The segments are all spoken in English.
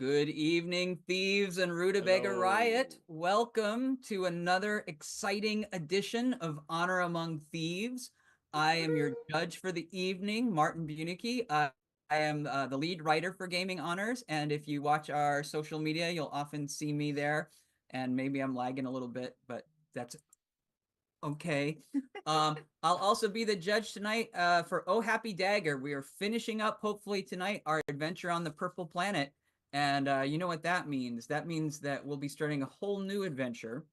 Good evening, thieves and Rutabaga Hello. Riot. Welcome to another exciting edition of Honor Among Thieves. I am your judge for the evening, Martin Bunicki. I am the lead writer for Gaming Honors, and if you watch our social media, you'll often see me there. And maybe I'm lagging a little bit, but that's okay. I'll also be the judge tonight for Oh Happy Dagger. We are finishing up, hopefully, tonight our adventure on the Purple Planet. And you know what that means? That means that we'll be starting a whole new adventure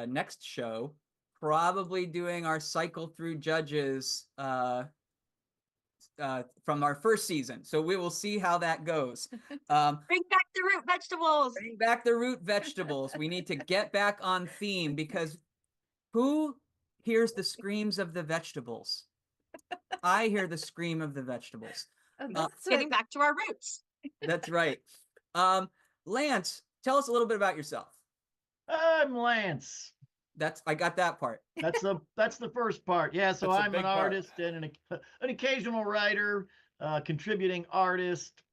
next show, probably doing our cycle through judges from our first season. So we will see how that goes. Bring back the root vegetables. Bring back the root vegetables. We need to get back on theme because who hears the screams of the vegetables? I hear the scream of the vegetables. Getting back to our roots. That's right. Lance, tell us a little bit about yourself. I'm Lance. I got that part. That's the first part. Yeah, so That's a I'm big an part. artist and an occasional writer, contributing artist,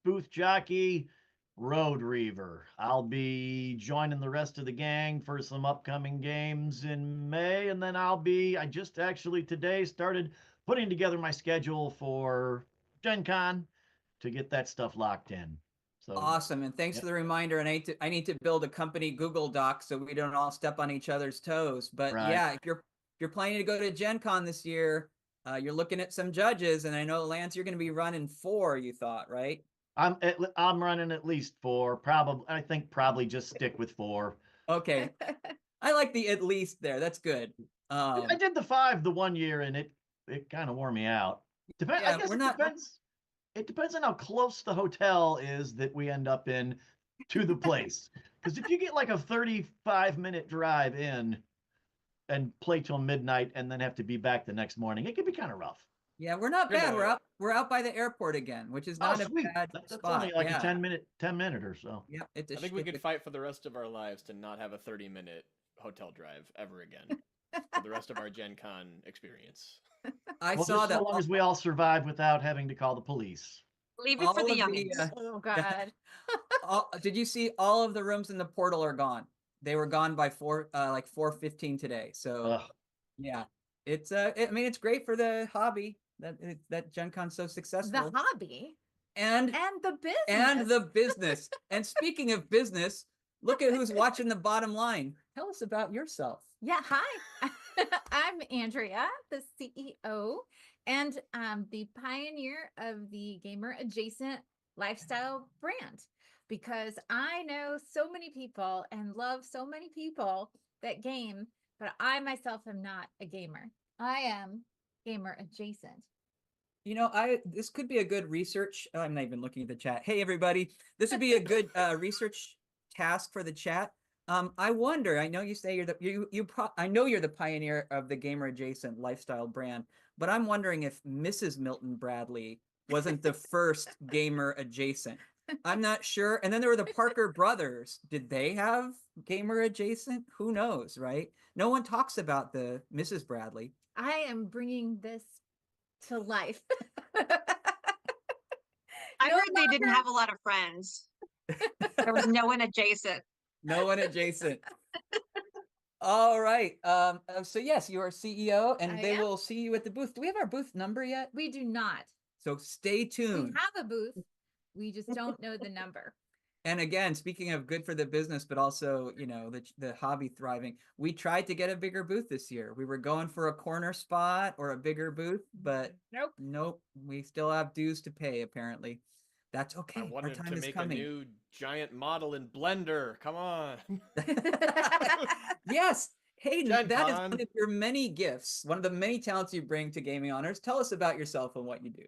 booth jockey, road reaver. I'll be joining the rest of the gang for some upcoming games in May, and then I just actually today started putting together my schedule for Gen Con to get that stuff locked in. So Awesome, and thanks yep. for the reminder. And I need to build a company Google Doc so we don't all step on each other's toes. But Right. yeah, if you're planning to go to Gen Con this year, you're looking at some judges, and I know Lance, you're going to be running 4. You thought, right? I'm running at least 4. Probably just stick with 4. Okay, I like the at least there. That's good. I did the 5 the one year, and it kind of wore me out. I guess we're it not. depends. It depends on how close the hotel is that we end up in to the place. Because if you get like a 35-minute drive in and play till midnight and then have to be back the next morning, it can be kind of rough. Yeah, we're not You're bad. not- We're out by the airport again, which is Oh, not a sweet. bad That's spot. only like Yeah. a 10 minute or so. Yep. I think we could fight for the rest of our lives to not have a 30-minute hotel drive ever again for the rest of our Gen Con experience. I Well, saw just that so long as we all survive without having to call the police. Leave it for all the of youngins. the. Oh God. Did you see all of the rooms in the portal are gone? They were gone by 4:15 today. So Ugh. yeah, I mean, it's great for the hobby that Gen Con's so successful. The hobby and the business. and the business. And speaking of business, look at who's watching the bottom line. Tell us about yourself. Yeah, hi. I'm Andrea, the CEO and the pioneer of the gamer adjacent lifestyle brand because I know so many people and love so many people that game, but I myself am not a gamer. I am gamer adjacent. You know, this could be a good research. I'm not even looking at the chat. Hey, everybody, this would be a good research task for the chat. I wonder. I know you say I know you're the pioneer of the gamer adjacent lifestyle brand, but I'm wondering if Mrs. Milton Bradley wasn't the first gamer adjacent. I'm not sure. And then there were the Parker brothers. Did they have gamer adjacent? Who knows, right? No one talks about the Mrs. Bradley. I am bringing this to life. I No heard they didn't longer- have a lot of friends. There was no one adjacent. No one adjacent. All right. So yes, you are CEO, and I they am. will see you at the booth. Do we have our booth number yet? We do not. So stay We tuned. have a booth. We just don't know the number. And again, speaking of good for the business, but also, you know, the hobby thriving, we tried to get a bigger booth this year. We were going for a corner spot or a bigger booth, but nope, we still have dues to pay, apparently. That's okay. I Our wanted time to is make coming. a new giant model in Blender. Come on. Yes. Hayden, Gen that is Con. one of your many gifts, one of the many talents you bring to Gaming Honors. Tell us about yourself and what you do.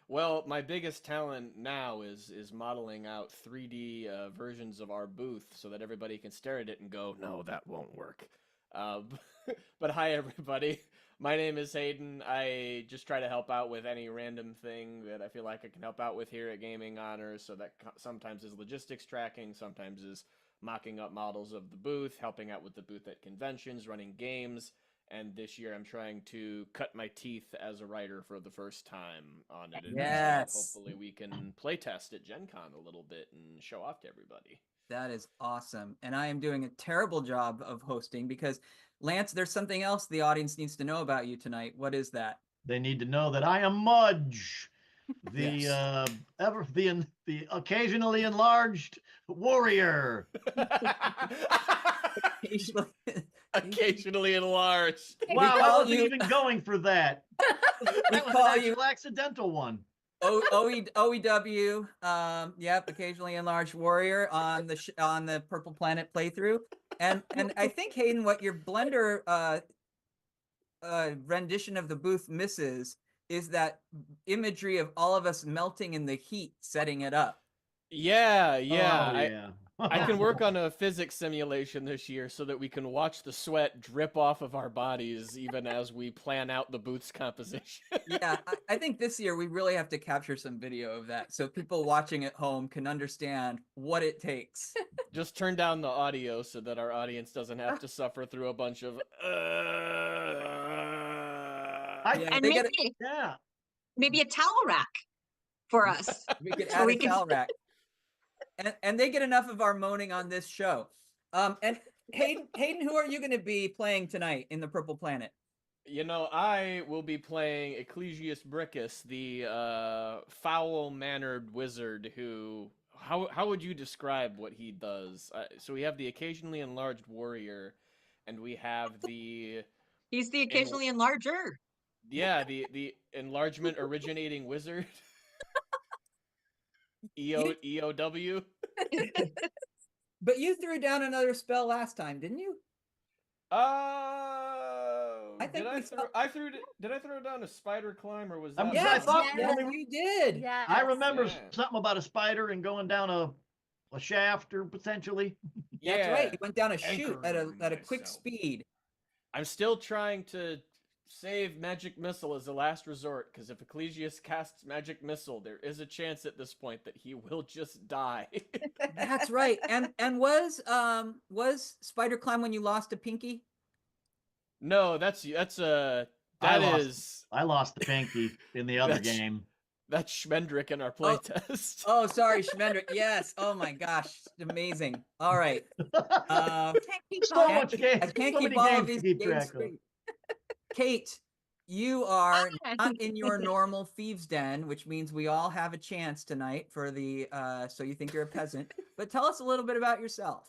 Well, my biggest talent now is modeling out 3D versions of our booth so that everybody can stare at it and go, no, that won't work. But hi, everybody. My name is Hayden. I just try to help out with any random thing that I feel like I can help out with here at Gaming Honors. So that sometimes is logistics tracking, sometimes is mocking up models of the booth, helping out with the booth at conventions, running games, And this year I'm trying to cut my teeth as a writer for the first time on it. And Yes. hopefully we can play test at Gen Con a little bit and show off to everybody. That is awesome. And I am doing a terrible job of hosting because, Lance, there's something else the audience needs to know about you tonight. What is that? They need to know that I am Mudge, the Yes. the occasionally enlarged warrior. Occasionally, Occasionally enlarged. Wow, I call wasn't you- even going for that. That was call an you- actual accidental one. OEW, yep, occasionally enlarged warrior on the Purple Planet playthrough, and I think, Hayden, what your Blender rendition of the booth misses is that imagery of all of us melting in the heat, setting it up. Yeah. Oh, yeah. I can work on a physics simulation this year so that we can watch the sweat drip off of our bodies even as we plan out the booth's composition. Yeah, I think this year we really have to capture some video of that so people watching at home can understand what it takes. Just turn down the audio so that our audience doesn't have to suffer through a bunch of. Yeah, And they maybe, get Yeah. maybe a towel rack for us. we could So add we a can- towel rack, and they get enough of our moaning on this show. And Hayden, who are you going to be playing tonight in the Purple Planet? You know, I will be playing Ecclesius Brickus, the foul-mannered wizard who. How would you describe what he does? So we have the occasionally enlarged warrior, and we have the He's the occasionally enlarger. the enlargement originating wizard. EOW. But you threw down another spell last time, didn't you? I think we did I throw down a spider climb or was I that? was- I Yes, thought- yes, when we- you did. Yeah. I remember Yeah. something about a spider and going down a shaft or potentially. That's right. You went down a chute at Anchoring a quick myself. speed. I'm still trying to save Magic Missile as a last resort, because if Ecclesius casts Magic Missile, there is a chance at this point that he will just die. That's right. And was Spider Climb when you lost a pinky? No, that's I lost the pinky in the other That's- game. that's Schmendrick in our playtest. Oh, sorry, Schmendrick. Yes. Oh my gosh, amazing. All right. Can't keep So on. much game. I can't so keep many all games of to these keep games track of. straight. Kate, you are Hi. not in your normal Thieves Den, which means we all have a chance tonight for the so you think you're a peasant. But tell us a little bit about yourself.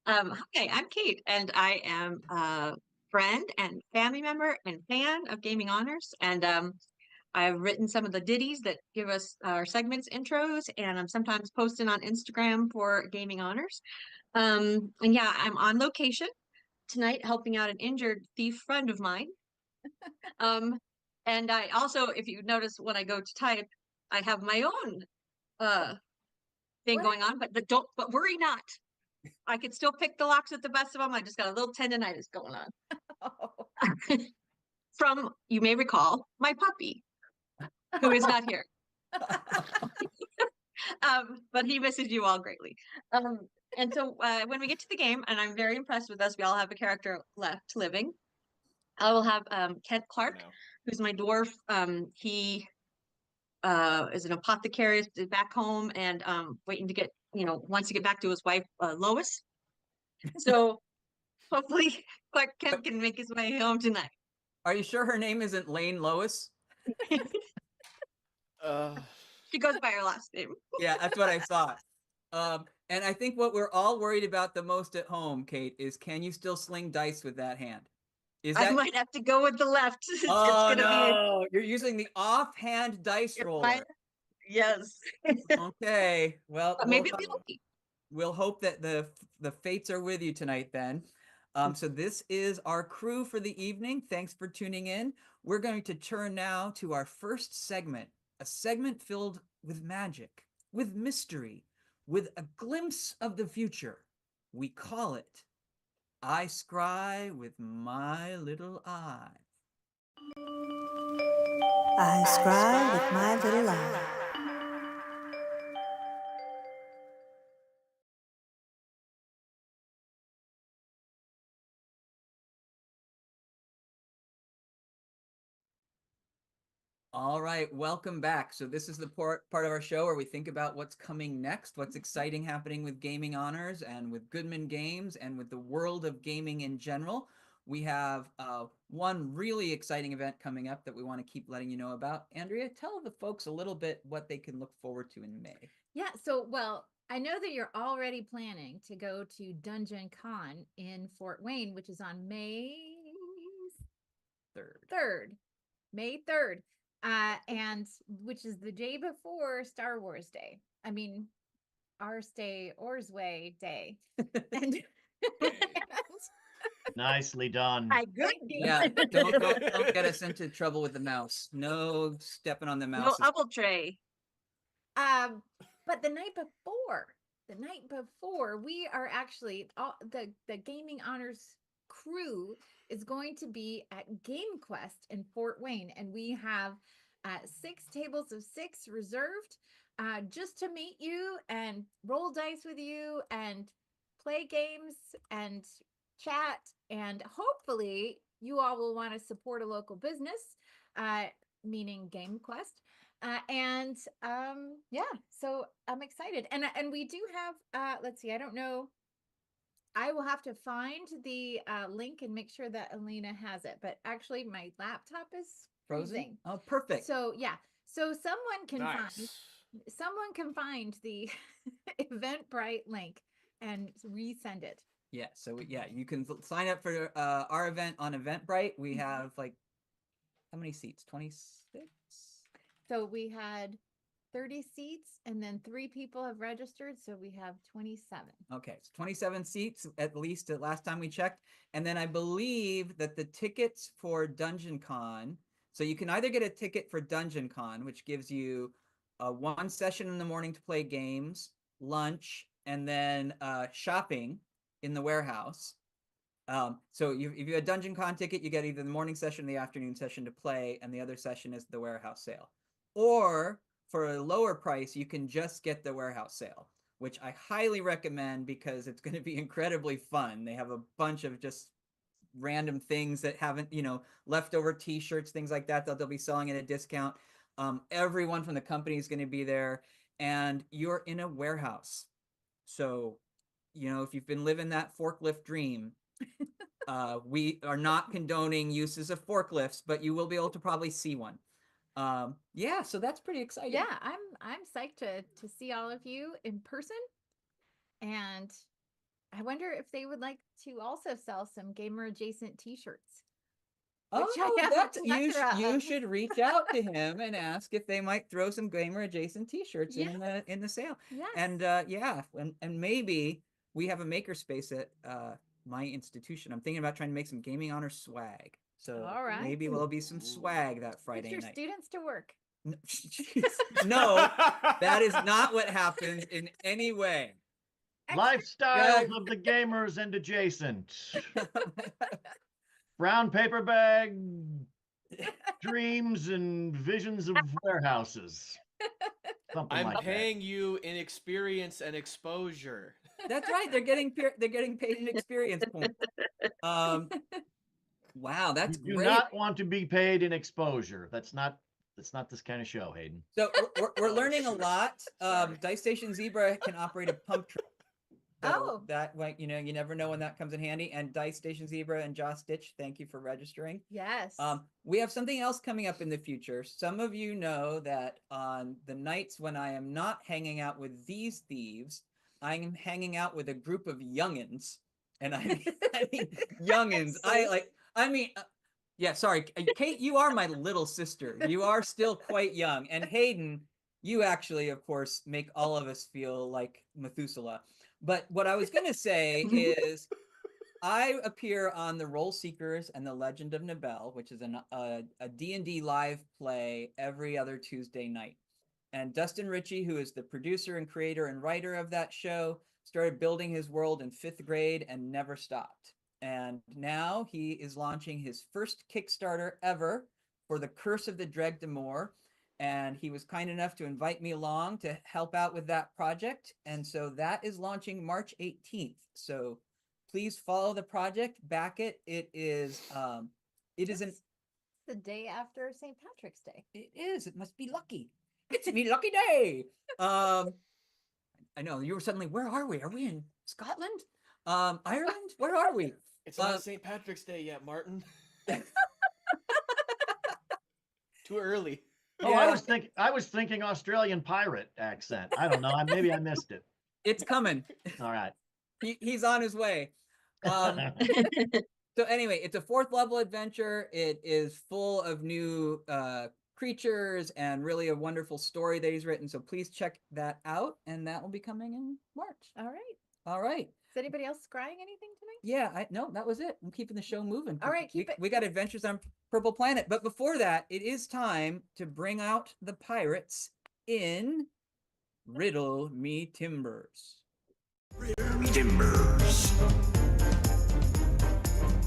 Hi, I'm Kate, and I am a friend and family member and fan of Gaming Honors. And I've written some of the ditties that give us our segments intros, and I'm sometimes posting on Instagram for Gaming Honors. And yeah, I'm on location tonight helping out an injured thief friend of mine. And I also, if you notice when I go to type, I have my own thing What? going on, but but worry not. I could still pick the locks with the best of them. I just got a little tendonitis going on. From, you may recall, my puppy, who is not here. But he misses you all greatly. And so when we get to the game, and I'm very impressed with us, we all have a character left living. I will have Kent Clark, now. who's my dwarf. He is an apothecary back home and waiting to get, wants to get back to his wife, Lois. So hopefully Clark Kent can make his way home tonight. Are you sure her name isn't Lane Lois? She goes by her last name. Yeah, that's what I thought. And I think what we're all worried about the most at home, Kate, is can you still sling dice with that hand? Is I that might have to go with the left. It's Oh gonna no, you're using the offhand dice be roller. yes. Okay, well, But maybe it'll be lucky. we'll hope that the fates are with you tonight then. So this is our crew for the evening. Thanks for tuning in. We're going to turn now to our first segment, a segment filled with magic, with mystery, with a glimpse of the future. We call it I Scry with My Little Eye. I scry with my little eye. All right, welcome back. So this is the part of our show where we think about what's coming next, what's exciting happening with Gaming Honors and with Goodman Games and with the world of gaming in general. We have one really exciting event coming up that we want to keep letting you know about. Andrea, tell the folks a little bit what they can look forward to in May. Yeah, so well, I know that you're already planning to go to Dungeon Con in Fort Wayne, which is on May Third. 3rd. May 3rd. And which is the day before Star Wars Day. I mean, Ours Day, Ours Way Day. And Nicely done. My goodness. Yeah, don't get us into trouble with the mouse. No stepping on the No mouse. apple tray. but the night before, we are actually all the Gaming Honors crew is going to be at Game Quest in Fort Wayne, and we have 6 tables of 6 reserved just to meet you and roll dice with you and play games and chat, and hopefully you all will want to support a local business, meaning Game Quest. Yeah, so I'm excited. And we do have let's see, I don't know. I will have to find the link and make sure that Alina has it. But actually my laptop is Frozen? freezing. Oh, perfect. So yeah. So Nice. someone can find the Eventbrite link and resend it. Yeah, so yeah, you can sign up for our event on Eventbrite. We have like how many seats? 26? So we had 30 seats and then 3 people have registered, so we have 27. Okay, so 27 seats at least at last time we checked. And then I believe that the tickets for Dungeon Con, so you can either get a ticket for Dungeon Con, which gives you one session in the morning to play games, lunch, and then shopping in the warehouse. So if you have a Dungeon Con ticket, you get either the morning session or the afternoon session to play, and the other session is the warehouse sale. Or for a lower price, you can just get the warehouse sale, which I highly recommend because it's going to be incredibly fun. They have a bunch of just random things that haven't, leftover t-shirts, things like that they'll be selling at a discount. Everyone from the company is going to be there, and you're in a warehouse. So, if you've been living that forklift dream, we are not condoning uses of forklifts, but you will be able to probably see one. Yeah, so that's pretty exciting. Yeah, I'm psyched to see all of you in person. And I wonder if they would like to also sell some gamer adjacent t-shirts. You should reach out to him and ask if they might throw some gamer adjacent t-shirts in the sale. Yes. And and maybe we have a makerspace at my institution. I'm thinking about trying to make some Gaming Honor swag. So all right. maybe there'll be some swag that Friday Put your night. Students to work. No, that is not what happens in any way. Lifestyles of the gamers and adjacent. Brown paper bag, dreams and visions of warehouses. Something I'm like paying you in experience and exposure. That's right. They're getting paid in experience points. Wow, that's that. You do great. not want to be paid in exposure. That's not this kind of show, Hayden. So we're learning a lot. Dice Station Zebra can operate a pump track. So that, you never know when that comes in handy. And Dice Station Zebra and Joss Stitch, thank you for registering. Yes. We have something else coming up in the future. Some of you know that on the nights when I am not hanging out with these thieves, I am hanging out with a group of youngins. And I mean youngins. Yeah, sorry, Kate, you are my little sister. You are still quite young. And Hayden, you actually, of course, make all of us feel like Methuselah. But what I was going to say is I appear on the Roll Seekers and the Legend of Nibel, which is a D&D live play every other Tuesday night. And Dustin Ritchie, who is the producer and creator and writer of that show, started building his world in 5th grade and never stopped. And now he is launching his first Kickstarter ever for The Curse of the Dreg de Moor. And he was kind enough to invite me along to help out with that project. And so that is launching March 18th. So please follow the project, back it. It is the day after St. Patrick's Day. It is. It must be lucky. It's me lucky day. I know you were suddenly. Where are we? Are we in Scotland? Ireland? Where are we? It's not St. Patrick's Day yet, Martin. Too early. Oh, Yeah. I was thinking Australian pirate accent. I don't know. Maybe I missed it. It's coming. All right. He's on his way. So anyway, it's a 4th level adventure. It is full of new creatures and really a wonderful story that he's written. So please check that out, and that will be coming in March. All right. All right. Is anybody else scrying anything tonight? Yeah, no, that was it. I'm keeping the show moving. All right, keep it. We got adventures on Purple Planet, but before that, it is time to bring out the pirates in Riddle Me Timbers. Riddle me timbers.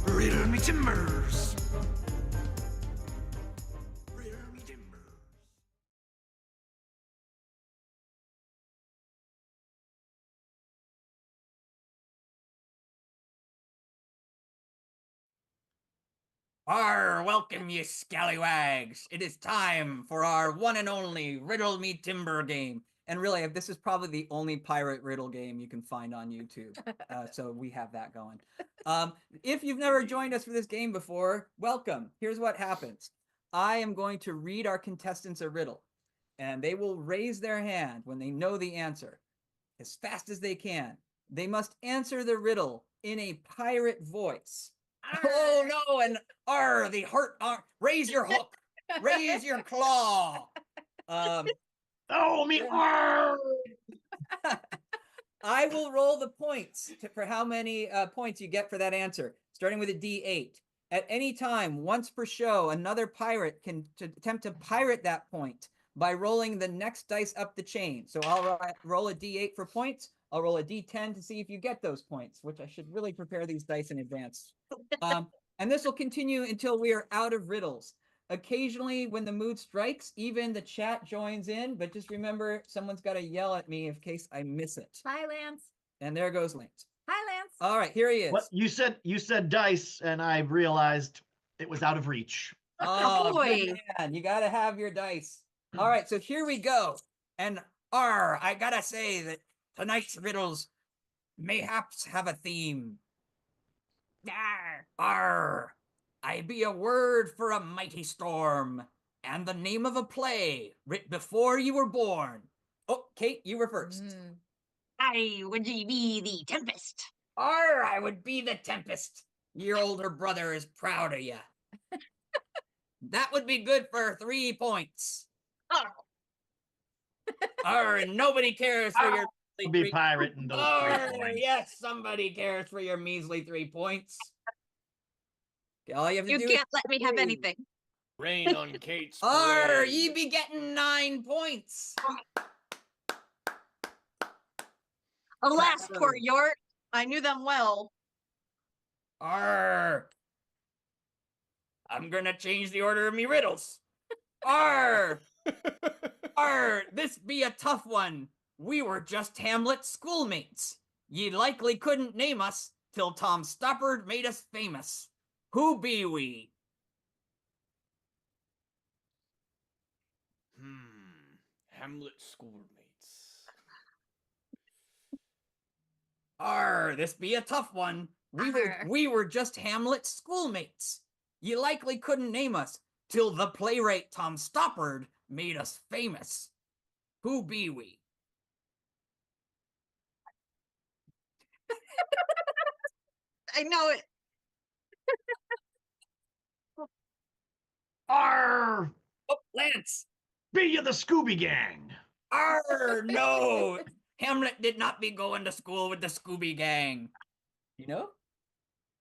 Riddle me timbers. Riddle me timbers. Welcome, you scallywags. It is time for our one and only Riddle Me Timber game. And really, this is probably the only pirate riddle game you can find on YouTube. So we have that going. If you've never joined us for this game before, welcome. Here's what happens. I am going to read our contestants a riddle, and they will raise their hand when they know the answer as fast as they can. They must answer the riddle in a pirate voice. Oh no, and the heart, raise your hook, raise your claw. Oh, me. Arr! I will roll the points for how many points you get for that answer, starting with a D8. At any time, once per show, another pirate can attempt to pirate that point by rolling the next dice up the chain. So I'll roll a D8 for points. I'll roll a D10 to see if you get those points, which I should really prepare these dice in advance. And this will continue until we are out of riddles. Occasionally, when the mood strikes, even the chat joins in, but just remember, someone's got to yell at me in case I miss it. Hi, Lance. And there goes Lance. Hi, Lance. All right, here he is. What you said dice, and I realized it was out of reach. Oh, boy. good man. You got to have your dice. All right, so here we go. And I got to say that tonight's riddles mayhaps have a theme. I be a word for a mighty storm, and the name of a play writ before you were born. Oh, Kate, you were first. I would be the Tempest. I would be the Tempest. Your older brother is proud of you. That would be good for 3 points. Oh, And nobody cares for your I'll be pirating those 3 points. yes, somebody cares for your measly 3 points. All you have to you do can't let me have three. anything. Rain on Kate's is parade. ye be getting 9 points. Alas, Cracker. poor York. I knew them well. I'm gonna change the order of me riddles. This be a tough one. We were just Hamlet's schoolmates. Ye likely couldn't name us till Tom Stoppard made us famous. Who be we? Hamlet schoolmates. This be a tough one. We Arr. were just Hamlet's schoolmates. Ye likely couldn't name us till the playwright Tom Stoppard made us famous. Who be we? I know it. Arr! Oh, Lance. Be you the Scooby Gang? No. Hamlet did not be going to school with the Scooby Gang. You know?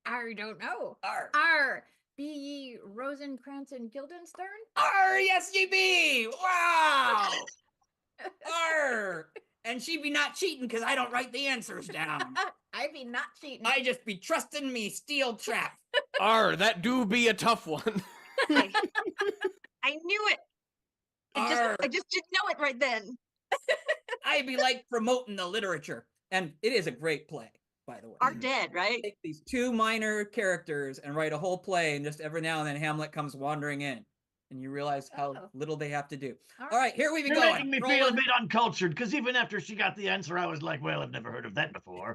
I don't know. Arr. Be ye Rosencrantz and Guildenstern? Yes, ye be. Wow. And she be not cheating because I don't write the answers down. I be not cheating. I just be trusting me steel trap. That do be a tough one. I knew it. I just didn't know it right then. I be like promoting the literature. And it is a great play, by the way. Are dead, right? Take these two minor characters and write a whole play, and just every now and then Hamlet comes wandering in, and you realize how little they have to do. All right, here we You're go. making me feel a bit uncultured, because even after she got the answer, I was like, well, I've never heard of that before.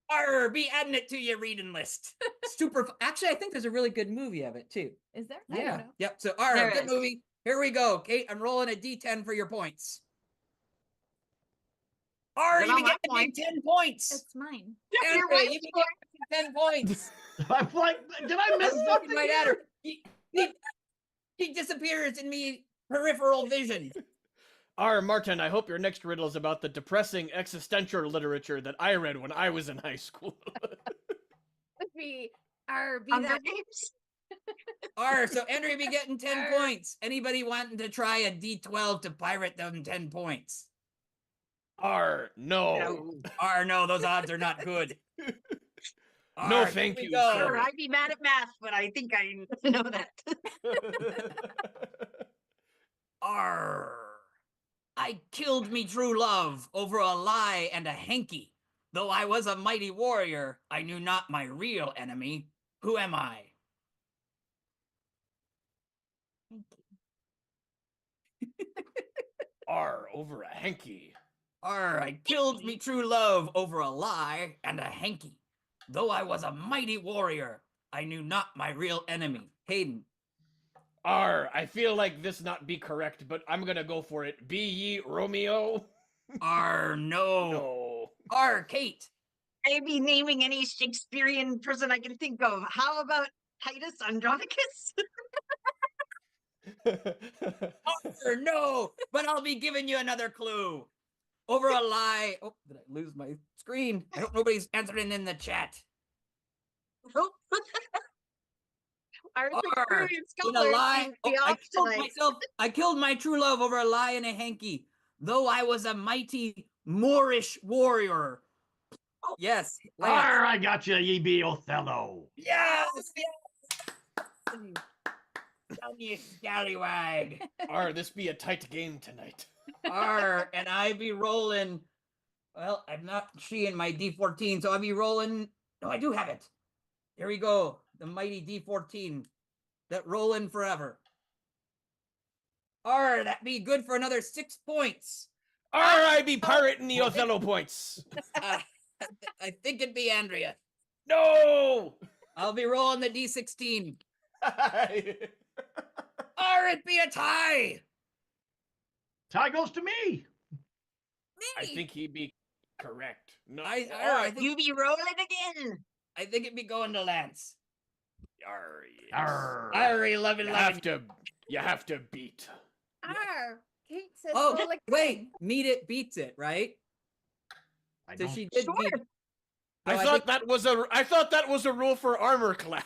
Arr, be adding it to your reading list. Super. Actually, I think there's a really good movie of it too. Is there? I Yeah. don't know. Yep. So, arr, There good is. movie. Here we go. Kate, I'm rolling a D10 for your points. Arr, Good you on my be getting 10 points. It's mine. Your Andrea, wife's you be getting 10 points. I'm like, did I miss I'm something looking right at here? her. He disappears in me peripheral vision. Martin, I hope your next riddle is about the depressing existential literature that I read when I was in high school. Would be be Hunger that Games? So Andrea be getting 10 points. Anybody wanting to try a D12 to pirate them 10 points? No. No, those odds are not good. No, Here thank we you, go. sir. Sure, I'd be mad at math, but I think I know that. I killed me true love over a lie and a hanky. Though I was a mighty warrior, I knew not my real enemy. Who am I? Over a hanky. I killed me true love over a lie and a hanky. Though I was a mighty warrior, I knew not my real enemy. Hayden. I feel like this not be correct, but I'm gonna go for it. Be ye Romeo? No. No. Kate. I'd be naming any Shakespearean person I can think of. How about Titus Andronicus? No, but I'll be giving you another clue. Over a lie. Oh, did I lose my screen? I hope nobody's answering in the chat. Our Arr, Shakespearean In a scholars lie. seem to be I off killed tonight. myself. I killed my true love over a lie and a hanky. Though I was a mighty Moorish warrior. Yes. Lance. Arr, I got you, ye be Othello. Yes. Down you scallywag. This be a tight game tonight. And I be rolling. Well, I'm not seeing my D14, so I'll be rolling. No, I do have it. Here we go. The mighty D14. That rolling forever. That be good for another 6 points. I be pirating the Othello points. I think it'd be Andrea. No. I'll be rolling the D16. It'd be a tie. Tie goes to me. I think he'd be correct. No. I think, You be rolling again. I think it'd be going to Lance. Yes. Arr. Love it, love it. You have to beat. Kate says Oh, roll again. wait. Meet it beats it, right? I So don't- she did Sure. beat it. I No, I thought that was a rule for armor class,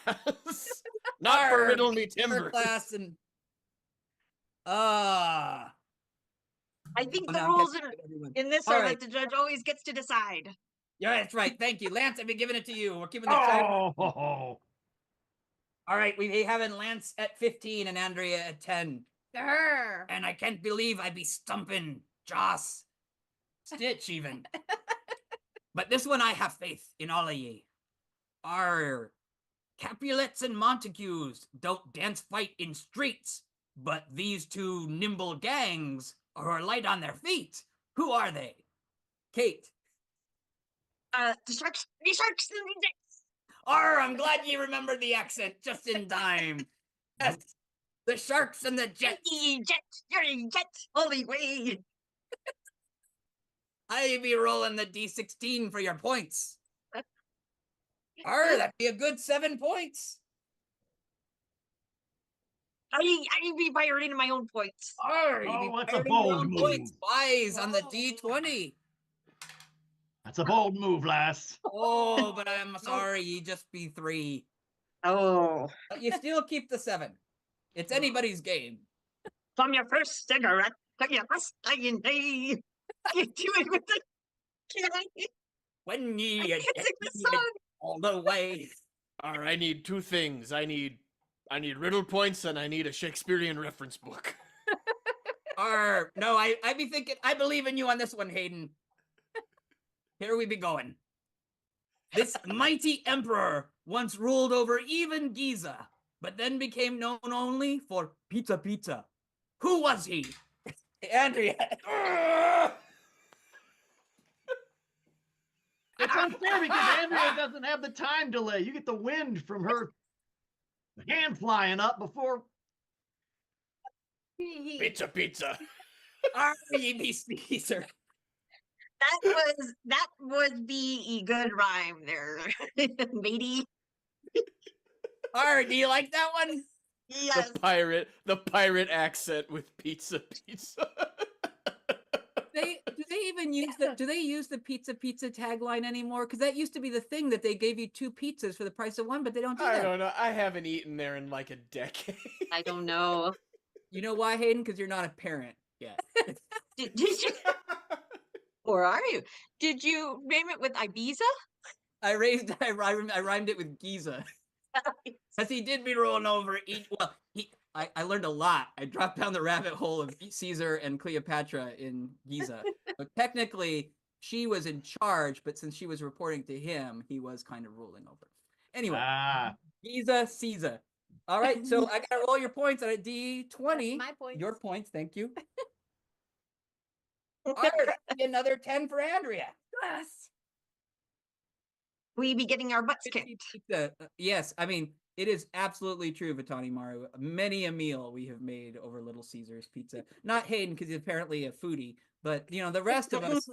not for Arr, riddle me Her timber. class and I think Oh, the no, I'm rules catching up with everyone. in this All are right. that the judge always gets to decide. Yeah, that's right. Thank you, Lance. I've been giving it to you. We're keeping the time. Oh, ho, ho. All right, we be having Lance at 15 and Andrea at 10. Arr. And I can't believe I be stumping Joss, Stitch even. But this one I have faith in all of ye. Capulets and Montagues don't dance fight in streets, but these two nimble gangs are light on their feet. Who are they? Kate. The sharks and the jets. I'm glad you remembered the accent just in time. Yes, the Sharks and the Jets. You're a jet, holy way. I be rolling the D16 for your points. That'd be a good 7 points. I be pirating my own points. You be that's a firing your bold own move. points. Wise on the D20. That's a bold move, lass. Oh, but I'm sorry, you just be 3. Oh. But you still keep the 7. It's anybody's game. From your first cigarette to your last dying day. You do it with the When ye I get can't sing the ye song. all the way. I need 2 things. I need riddle points and I need a Shakespearean reference book. No, I be thinking, I believe in you on this one, Hayden. Here we be going. This mighty emperor once ruled over even Giza, but then became known only for pizza pizza. Who was he? Andrea. It's unfair because Andrea doesn't have the time delay. You get the wind from her hand flying up before. Pizza, pizza. R.E.B. Caesar. That would be a good rhyme there, matey. Do you like that one? Yes. The pirate accent with pizza, pizza. Do they even use the pizza pizza tagline anymore? Because that used to be the thing that they gave you 2 pizzas for the price of 1, but they don't do I that. don't know. I haven't eaten there in like a decade. I don't know. You know why, Hayden? Because you're not a parent yet. Did you? Or are you? Did you name it with Ibiza? I rhymed it with Giza. As he did be rolling over. I learned a lot. I dropped down the rabbit hole of Caesar and Cleopatra in Giza. So technically, she was in charge, but since she was reporting to him, he was kind of ruling over. Anyway, Giza, Caesar. All right, so I gotta roll your points on a D20. My points. Your points, thank you. All right, another 10 for Andrea. Yes. We be getting our butts kicked. Pizza. Yes, I mean, it is absolutely true, Vitani Maru. Many a meal we have made over Little Caesars pizza. Not Hayden, because he's apparently a foodie, but the rest of us.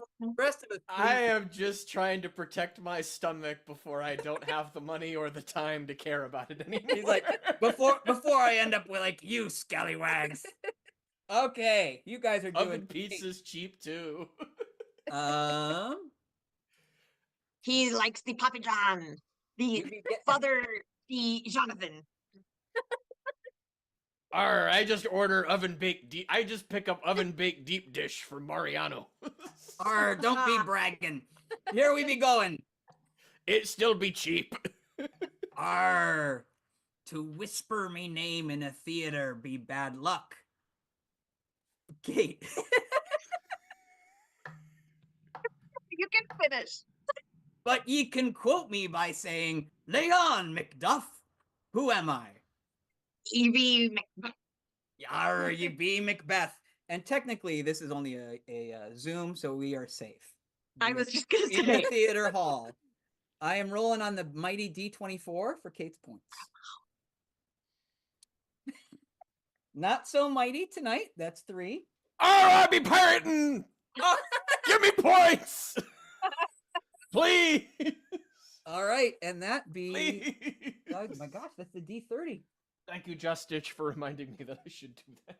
I am just trying to protect my stomach before I don't have the money or the time to care about it anymore. He's like, before I end up with like you scallywags. Okay, you guys are doing Oven pizza's cheap too. He likes the Papa John, the Father, the Jonathan. I just order oven baked deep. I just pick up oven baked deep dish from Mariano. Don't be bragging. Here we be going. It still be cheap. To whisper me name in a theater be bad luck. Kate. You can finish. But ye can quote me by saying, "Lay on, Macduff. Who am I?" Evie Macbeth. Yar, ye be Macbeth. And technically, this is only a Zoom, so we are safe. I was just gonna In a say. theater hall. I am rolling on the mighty D24 for Kate's points. Not so mighty tonight. That's 3. I be pirating. Give me points, please. All right, and that be. Please. Oh my gosh, that's the D30. Thank you, Just Stitch, for reminding me that I should do that.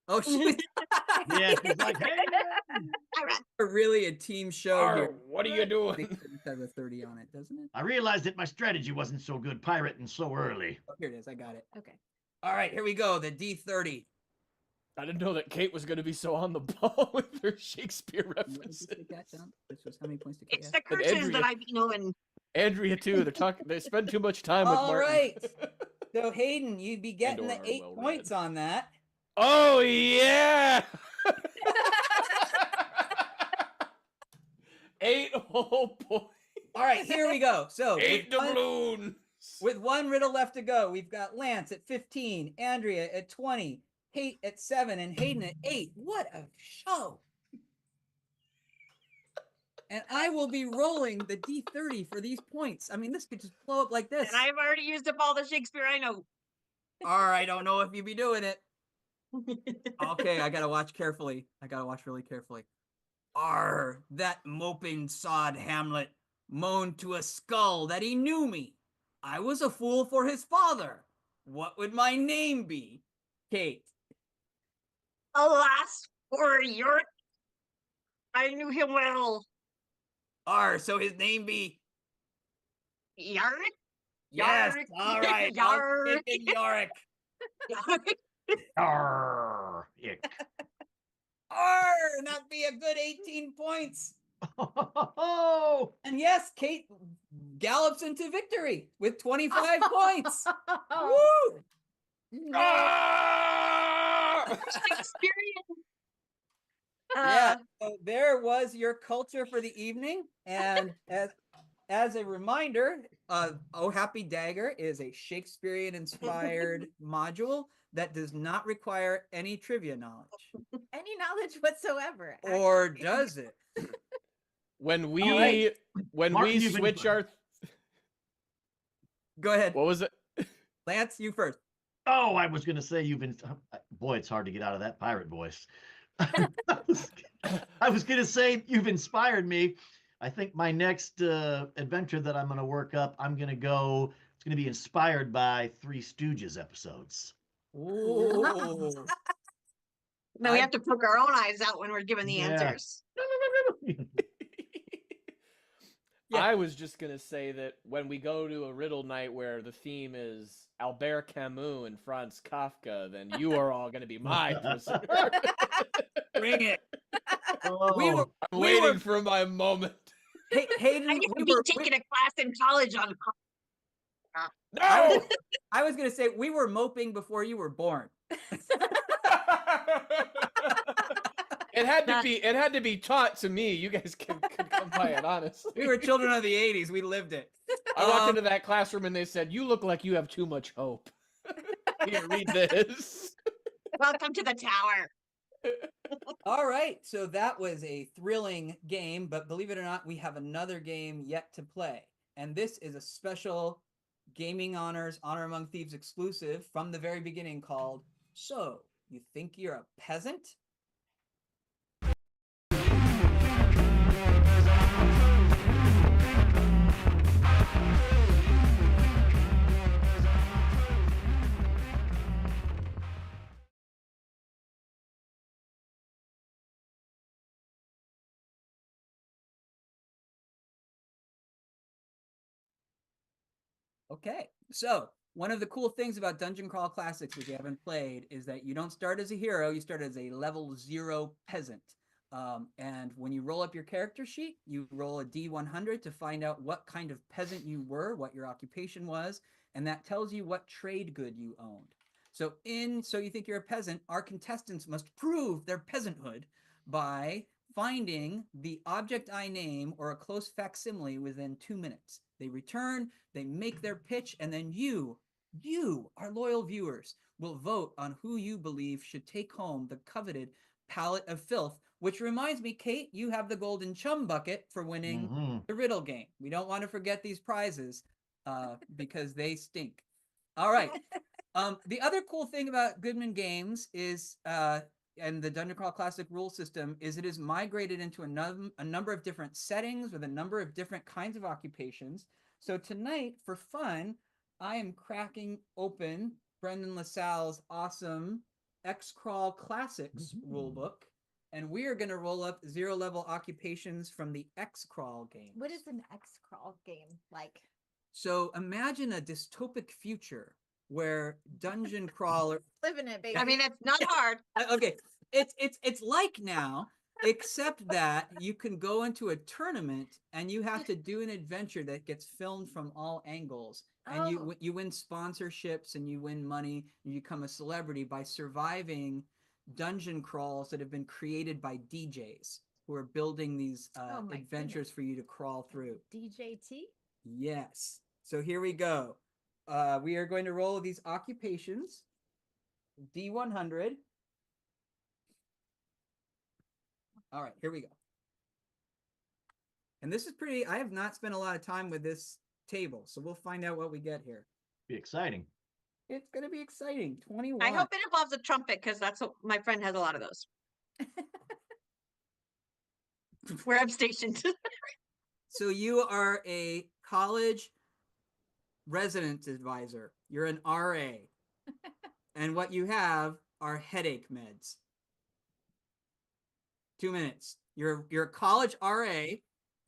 Oh, she Yeah, she's like, hey, really a team show here. What are you I doing? think it does have a 30 on it, doesn't it? I realized that my strategy wasn't so good pirating so early. Oh, here it is. I got it. Okay. All right, here we go. The D30. I didn't know that Kate was going to be so on the ball with her Shakespeare references. This was how many points to Kate? It's the curses that I've been knowing. Andrea too. They spend too much time with All Martin. right. So Hayden, you'd be getting the And/or 8 well points read. on that. Oh yeah. 8 whole points. All right, here we go. So 8 doubloons. with 1 riddle left to go, we've got Lance at 15, Andrea at 20, Kate at 7, and Hayden at 8. What a show! And I will be rolling the D30 for these points. I mean, this could just blow up like this. And I've already used up all the Shakespeare I know. I don't know if you be doing it. Okay, I gotta watch carefully. I gotta watch really carefully. That moping sod Hamlet moaned to a skull that he knew me. I was a fool for his father. What would my name be? Kate. Alas for York. I knew him well. So his name be Yark? Yes. Yorick. All right. Yorick. Yorick. Arr, ick. Not be a good 18 points. Oh, And yes, Kate gallops into victory with 25 points. Woo! Ah! Shakespearean. Yeah, so there was your culture for the evening. And as as a reminder, Oh Happy Dagger is a Shakespearean-inspired module that does not require any trivia knowledge. Any knowledge whatsoever. Or actually. does it? When we right. when Martin, we you've been switch fun. our Go ahead. what was it? Lance, you first. Oh, I was going to say you've been. Boy, it's hard to get out of that pirate voice. I was going to say you've inspired me. I think my next adventure that I'm going to work up, I'm going to go. It's going to be inspired by Three Stooges episodes. Ooh. Then we I- have to poke our own eyes out when we're given the Yeah. answers. Yeah. I was just gonna say that when we go to a riddle night where the theme is Albert Camus and Franz Kafka, then you are all gonna be my prisoner. Bring it. Oh, We were I'm we waiting were for my moment. Hayden. I used We to be were, taking a class in college on. No. I was gonna say we were moping before you were born. It had to be taught to me. You guys can come by it honestly. We were children of the '80s. We lived it. I walked into that classroom and they said, "You look like you have too much hope." Here, read this. Welcome to the tower. All right, so that was a thrilling game, but believe it or not, we have another game yet to play. And this is a special Gaming Honors Honor Among Thieves exclusive from the very beginning called So, You Think You're a Peasant? Okay, so one of the cool things about Dungeon Crawl Classics, if you haven't played, is that you don't start as a hero, you start as a level 0 peasant. And when you roll up your character sheet, you roll a D100 to find out what kind of peasant you were, what your occupation was, and that tells you what trade good you owned. So So You Think You're a Peasant, our contestants must prove their peasanthood by finding the object I name or a close facsimile within 2 minutes. They return, they make their pitch, and then you, our loyal viewers, will vote on who you believe should take home the coveted pallet of filth, which reminds me, Kate, you have the golden chum bucket for winning the riddle game. We don't want to forget these prizes because they stink. All right. The other cool thing about Goodman Games is and the Dungeon Crawl Classic rule system is it is migrated into a number of different settings with a number of different kinds of occupations. So tonight, for fun, I am cracking open Brendan LaSalle's awesome X-Crawl Classics rulebook, and we are going to roll up 0-level occupations from the X-Crawl game. What is an X-Crawl game like? So imagine a dystopic future where dungeon crawler Living it, baby. I mean, it's not hard. okay, it's like now, except that you can go into a tournament and you have to do an adventure that gets filmed from all angles, and you win sponsorships and you win money and you become a celebrity by surviving dungeon crawls that have been created by DJs who are building these adventures for you to crawl through. DJT? Yes. So here we go. We are going to roll these occupations. D100. All right, here we go. And this is pretty, I have not spent a lot of time with this table, so we'll find out what we get here. be exciting. It's going to be exciting. 21. I hope it involves a trumpet because that's what my friend has a lot of those. Where I'm stationed. So you are a college residence advisor. You're an RA. And what you have are headache meds. 2 minutes. You're a college RA.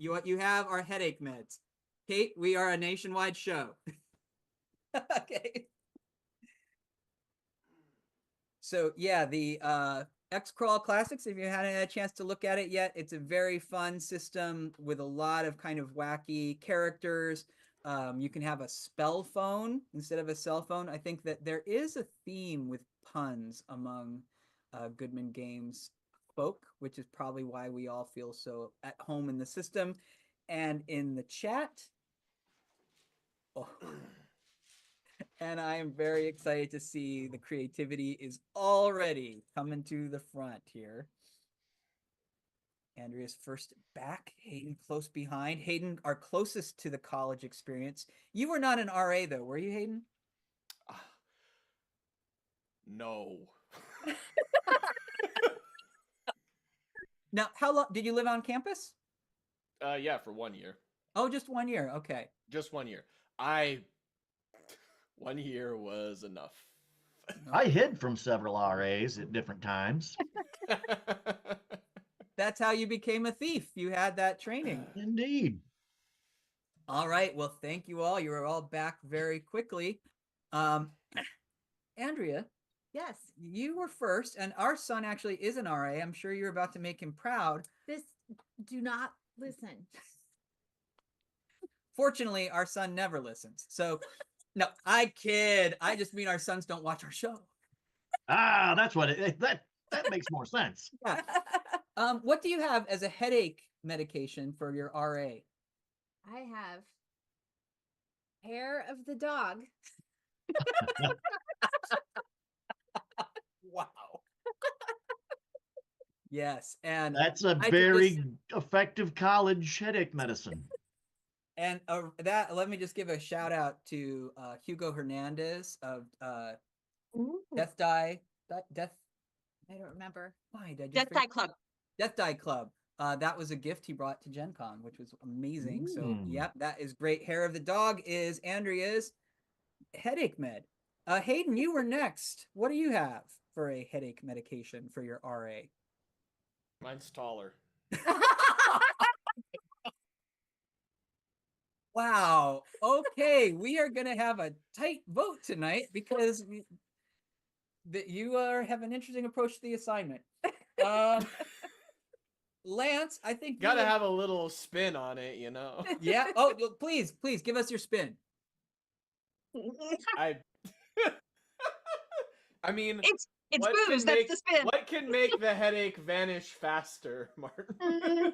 What you have are headache meds. Kate, we are a nationwide show. Okay. So yeah, the X-Crawl Classics, if you haven't had a chance to look at it yet, it's a very fun system with a lot of kind of wacky characters. You can have a spell phone instead of a cell phone. I think that there is a theme with puns among Goodman Games folk, which is probably why we all feel so at home in the system. And in the chat, Oh. And I am very excited to see the creativity is already coming to the front here. Andrea's first back, Hayden close behind. Hayden, our closest to the college experience. You were not an RA though, were you, Hayden? No. Now, how long did you live on campus? Yeah, for 1 year. Oh, just 1 year. Okay. Just 1 year. 1 year was enough. I hid from several RAs at different times. That's how you became a thief. You had that training. Indeed. All right. Well, thank you all. You are all back very quickly. Andrea, Yes. you were first, and our son actually is an RA. I'm sure you're about to make him proud. Do not listen. Fortunately, our son never listens. So, no, I kid. I just mean our sons don't watch our show. Ah, that's what that makes more sense. Yeah. What do you have as a headache medication for your RA? I have hair of the dog. Wow. Yes, and That's a I should very just- effective college headache medicine. and that let me just give a shout out to Hugo Hernandez of Death Die Death. I don't remember. Why did I just Death forget? Die Club. Death Die Club. That was a gift he brought to Gen Con, which was amazing. So, Mm. yep, that is great. Hair of the dog is Andrea's headache med. Hayden, you were next. What do you have for a headache medication for your RA? Mine's taller. Wow. Okay, we are going to have a tight vote tonight because you have an interesting approach to the assignment. Lance, I think you Gotta would- have a little spin on it, you know? Yeah. Oh, look, please give us your spin. I I mean, It's what can booze. That's make the spin. what can make the headache vanish faster, Martin?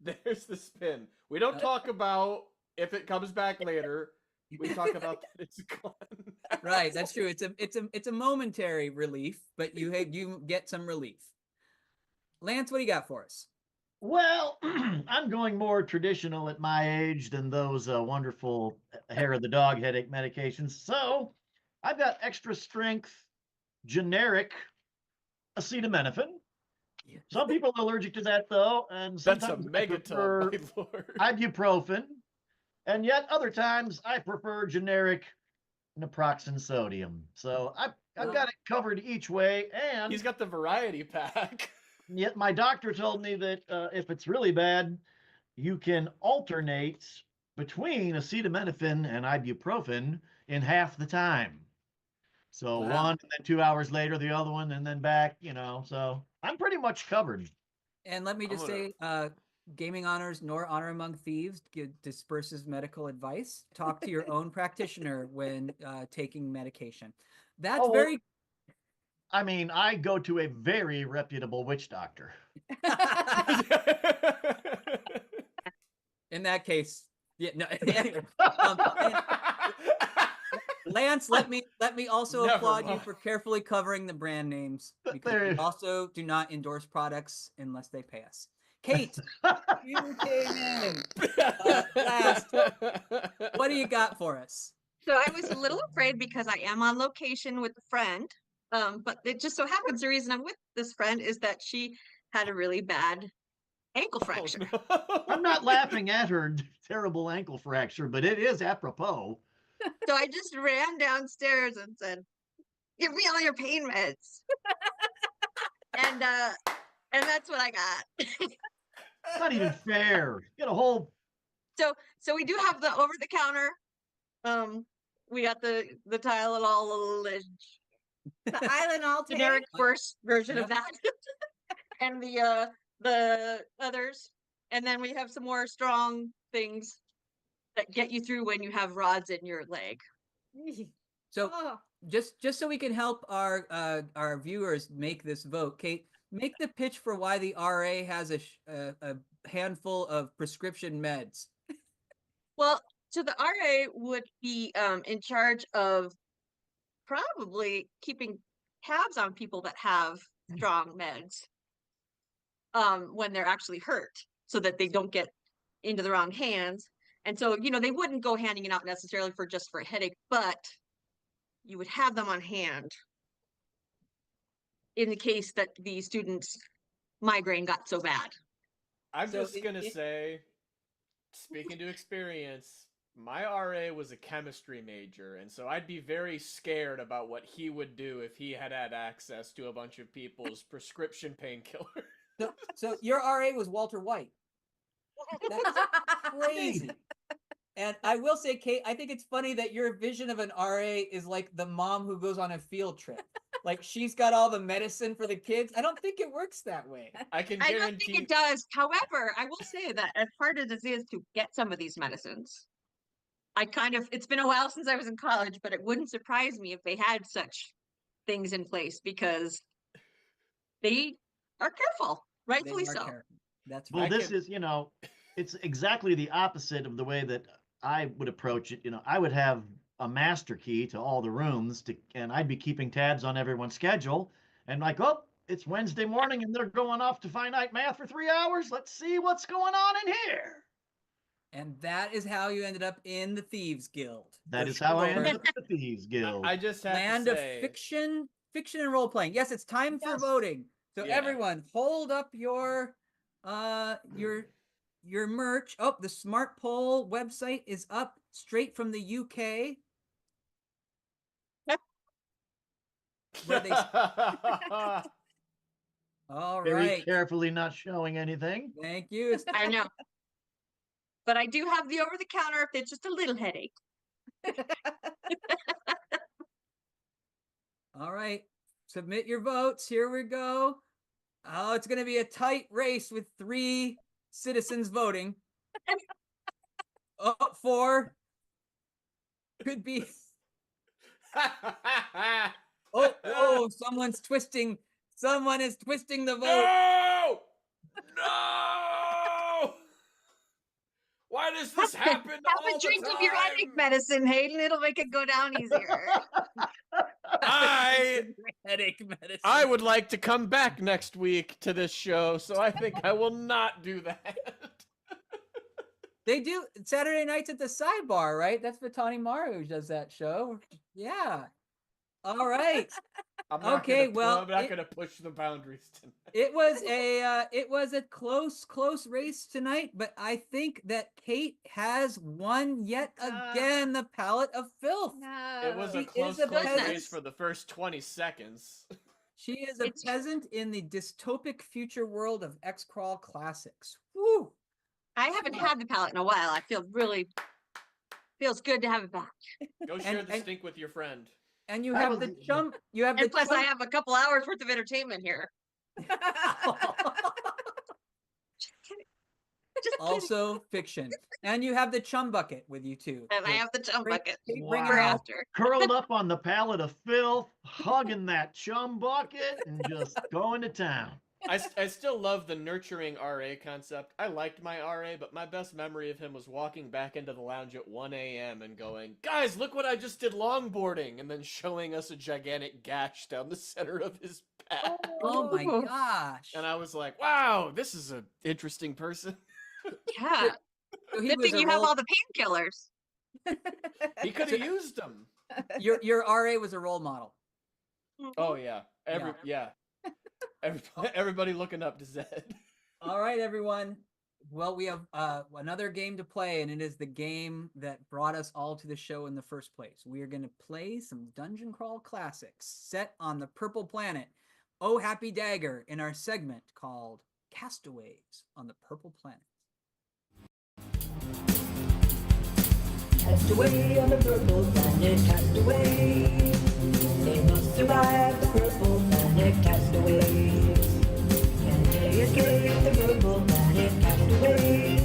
There's the spin. We don't talk about if it comes back later. We talk about that it's gone. Right, that's true. It's a momentary relief, but you get some relief. Lance, what do you got for us? Well, I'm going more traditional at my age than those wonderful hair of the dog headache medications. So I've got extra strength, generic acetaminophen. Some people are allergic to that though, and That's a sometimes I megaton, prefer my lord. ibuprofen, and yet other times I prefer generic naproxen sodium. So I've got it covered each way, and He's got the variety pack. yet my doctor told me that if it's really bad, you can alternate between acetaminophen and ibuprofen in half the time. So Wow. one, and then 2 hours later, the other one, and then back, so I'm pretty much covered. And let me I'm just say, Gaming Honors nor Honor Among Thieves disperses medical advice. Talk to your own practitioner when taking medication. That's Oh, well, very. I mean, I go to a very reputable witch doctor. In that case, yeah. No. Anyway, and Lance, let me also Never applaud you mind. for carefully covering the brand names because we There- also do not endorse products unless they pay us. Kate, you came in. Last, what do you got for us? So I was a little afraid because I am on location with a friend. But it just so happens the reason I'm with this friend is that she had a really bad ankle fracture. Oh, no. I'm not laughing at her terrible ankle fracture, but it is apropos. So I just ran downstairs and said, "Give me all your pain meds." and that's what I got. It's not even fair. You got a whole So we do have the over the counter. We got the Tylenol, The Tylenol generic first version of Yep. that, and the others, and then we have some more strong things that get you through when you have rods in your leg. tape. So Oh, just so we can help our viewers make this vote, Kate, make the pitch for why the RA has a handful of prescription meds. Well, So the RA would be in charge of probably keeping tabs on people that have strong meds when they're actually hurt, so that they don't get into the wrong hands. And so, they wouldn't go handing it out necessarily for a headache, but you would have them on hand in the case that the student's migraine got so bad. I'm So just gonna say, speaking to experience, my RA was a chemistry major, and so I'd be very scared about what he would do if he had access to a bunch of people's prescription painkillers. So your RA was Walter White. That's crazy. And I will say, Kate, I think it's funny that your vision of an RA is like the mom who goes on a field trip. Like she's got all the medicine for the kids. I don't think it works that way. I can I guarantee. don't think it does. However, I will say that as hard as it is to get some of these medicines, it's been a while since I was in college, but it wouldn't surprise me if they had such things in place, because they are careful, rightfully They are so. careful. That's Well, right. this is, it's exactly the opposite of the way that I would approach it. I would have a master key to all the rooms and I'd be keeping tabs on everyone's schedule. And like, oh, it's Wednesday morning and they're going off to finite math for 3 hours. Let's see what's going on in here. And that is how you ended up in the Thieves Guild. That For is how I sure. ended up at the Thieves Guild. I just have Land to of say, fiction and role playing. Yes, it's time for Yes. voting. So Yeah. everyone, hold up your merch. Oh, the Smart Poll website is up straight from the UK. Where they all Very right. carefully not showing anything. Thank you. It's- I know. But I do have the over-the-counter if it's just a little headache. All right. Submit your votes. Here we go. Oh, it's going to be a tight race with 3 citizens voting. Oh, 4. Could be. Oh, someone's twisting. Someone is twisting the vote. No! No! Why does this happen Have all a drink the of your headache time? medicine, Hayden. It'll make it go down easier. Headache medicine. I would like to come back next week to this show, so I think I will not do that. They do Saturday nights at the Sidebar, right? That's Vitani Maru who does that show. Yeah. All right. I'm not Okay, gonna, well, I'm not it- gonna push the boundaries tonight. It was a close race tonight, but I think that Kate has won yet again the Palette of Filth. No. It was She a is close a race peasant. for the first 20 seconds. She is a It's- peasant in the dystopic future world of X-Crawl classics. Woo! I haven't had the palette in a while. I feel feels good to have it back. Go share And- the stink with your friend. And you I have was- the chum. You have the And plus, I chum- have a couple hours worth of entertainment here. Just kidding. Just kidding. also fiction, and you have the chum bucket with you too. And I So have the chum bring- bucket keep Wow. bringing for it up. after. Curled up on the pallet of filth, hugging that chum bucket, and just going to town. I still love the nurturing RA concept. I liked my RA, but my best memory of him was walking back into the lounge at 1 a.m. and going, "Guys, look what I just did longboarding," and then showing us a gigantic gash down the center of his back. Oh my Ooh. gosh! And I was like, wow, this is an interesting person. Yeah. So he Good was thing a you have role- all the painkillers. He could have used them. your RA was a role model. Oh, yeah. Everybody looking up to Zed. All right, everyone. Well, we have another game to play, and it is the game that brought us all to the show in the first place. We are going to play some Dungeon Crawl classics set on the Purple Planet. Oh, Happy Dagger in our segment called Castaways on the Purple Planet. Castaway on the purple planet, castaway. They must survive the purple planet, castaways. Can they escape the purple planet, castaways?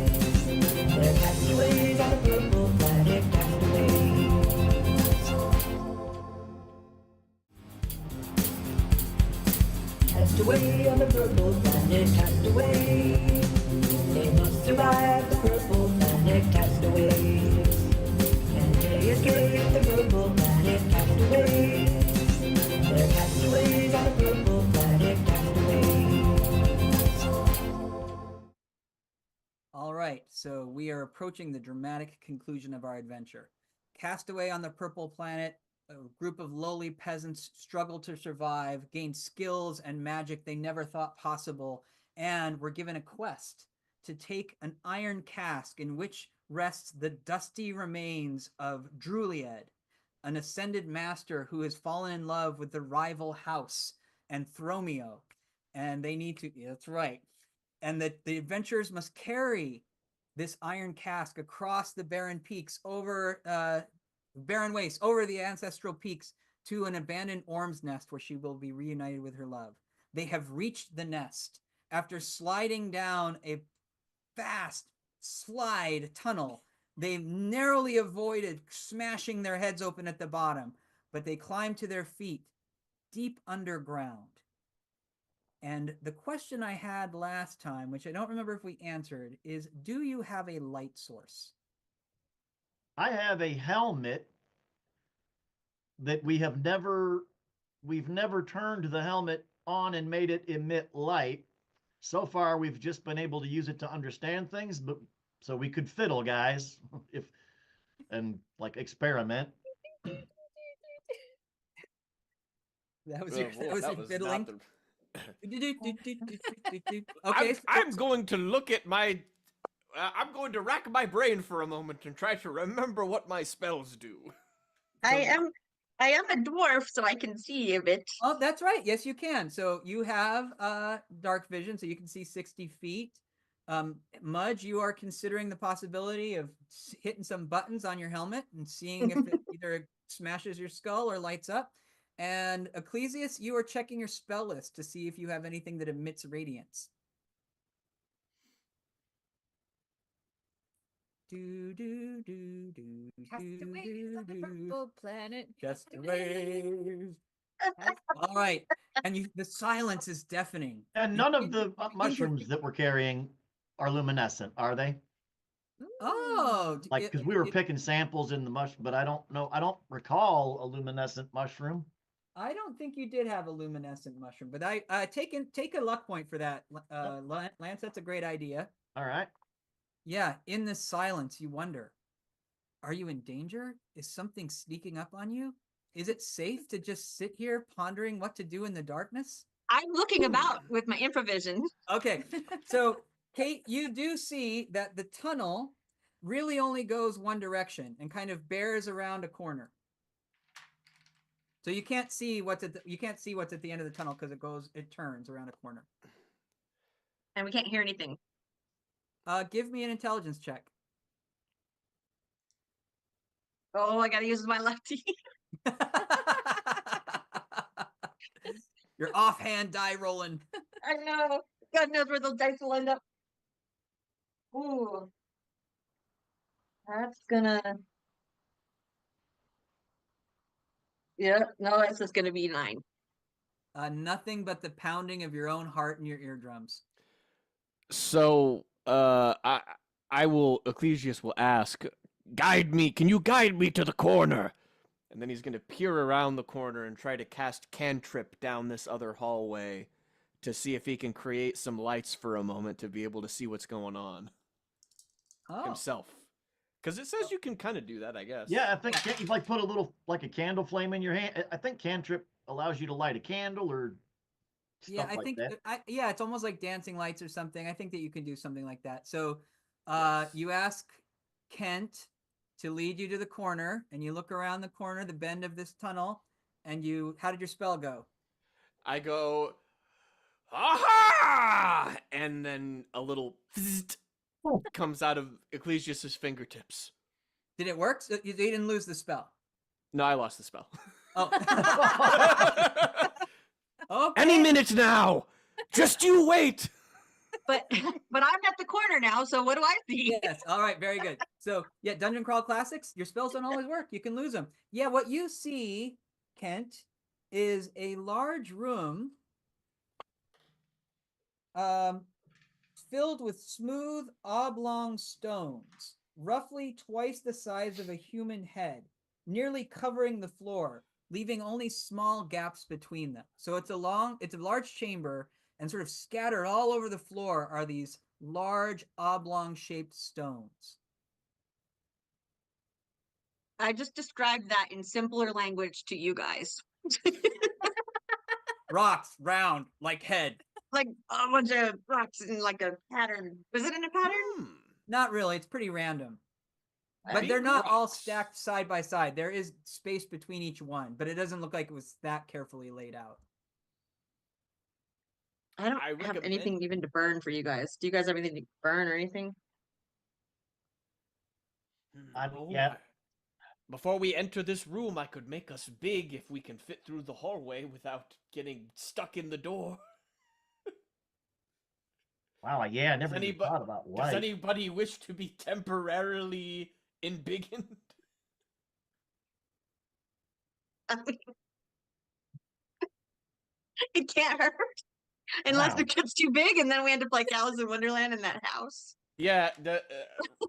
They're castaways on the purple planet, castaways. Castaway on the purple planet, castaway. They must survive the purple planet, castaways. So we are approaching the dramatic conclusion of our adventure. Castaway on the purple planet, a group of lowly peasants struggle to survive, gain skills and magic they never thought possible, and were given a quest to take an iron cask in which rests the dusty remains of Druliad, an ascended master who has fallen in love with the rival house and Thromio. And they need to, yeah, that's right. And that the adventurers must carry this iron cask across the barren peaks, over barren wastes, over the ancestral peaks, to an abandoned Orm's nest where she will be reunited with her love. They have reached the nest after sliding down a fast slide tunnel. They narrowly avoided smashing their heads open at the bottom, but they climbed to their feet deep underground. And the question I had last time, which I don't remember if we answered, is do you have a light source? I have a helmet that we've never turned the helmet on and made it emit light. So far, we've just been able to use it to understand things, but so we could fiddle, guys, if and like experiment. That was your, Whoa, that was that your was fiddling. not the... Okay, I'm going to look at my... I'm going to rack my brain for a moment and try to remember what my spells do. I am a dwarf, so I can see a bit. Oh, that's right. Yes, you can. So you have dark vision, so you can see 60 feet. Mudge, you are considering the possibility of hitting some buttons on your helmet and seeing if it either smashes your skull or lights up. And Ecclesius, you are checking your spell list to see if you have anything that emits radiance. Do do do do Castaways do on the do. purple planet. Castaways. All right, and the silence is deafening. And You none of begin the to- begin to- mushrooms that we're carrying are luminescent, are they? Oh, Like, because we were picking samples in the mush, but I don't know. I don't recall a luminescent mushroom. I don't think you did have a luminescent mushroom, but I take a luck point for that, Lance. That's a great idea. All right. Yeah, in the silence, you wonder: are you in danger? Is something sneaking up on you? Is it safe to just sit here pondering what to do in the darkness? I'm looking about with my improvision. Okay, so Kate, you do see that the tunnel really only goes one direction and kind of bears around a corner. So you can't see what's at the end of the tunnel because it turns around a corner. And we can't hear anything. Give me an intelligence check. Oh, I gotta use my lefty. Your offhand die rolling. I know. God knows where those dice will end up. Ooh. That's gonna. Yeah, no, that's just gonna be 9. Nothing but the pounding of your own heart in your eardrums. So, I will, Ecclesius will ask, guide me, can you guide me to the corner? And then he's going to peer around the corner and try to cast cantrip down this other hallway to see if he can create some lights for a moment to be able to see what's going on himself. Because it says you can kind of do that, I guess. Yeah, I think can't you like put a little like a candle flame in your hand? I think cantrip allows you to light a candle or stuff Yeah, I like think that. yeah, it's almost like dancing lights or something. I think that you can do something like that. So, you ask Kent to lead you to the corner, and you look around the corner, the bend of this tunnel, and how did your spell go? I go, aha! And then a little comes out of Ecclesias's fingertips. Did it work? So you didn't lose the spell. No, I lost the spell. Oh. Okay. Any minute now! Just you wait! But I'm at the corner now, so what do I see? Yes. All right. Very good. So yeah, Dungeon Crawl Classics, your spells don't always work. You can lose them. Yeah. What you see, Kent, is a large room filled with smooth oblong stones, roughly twice the size of a human head, nearly covering the floor, leaving only small gaps between them. So it's a large chamber, and sort of scattered all over the floor are these large oblong-shaped stones. I just described that in simpler language to you guys. Rocks, round, like head. Like a bunch of rocks in like a pattern. Was it in a pattern? Hmm. Not really, it's pretty random. But Big they're not all rocks. stacked side by side. There is space between each one, but it doesn't look like it was that carefully laid out. I don't I have recommend- anything even to burn for you guys. Do you guys have anything to burn or anything? Yeah. Before we enter this room, I could make us big if we can fit through the hallway without getting stuck in the door. Wow, yeah, I never Does even thought about Does light. anybody wish to be temporarily embiggened? It can't hurt unless Wow. it gets too big, and then we end up like Alice in Wonderland in that house. Yeah,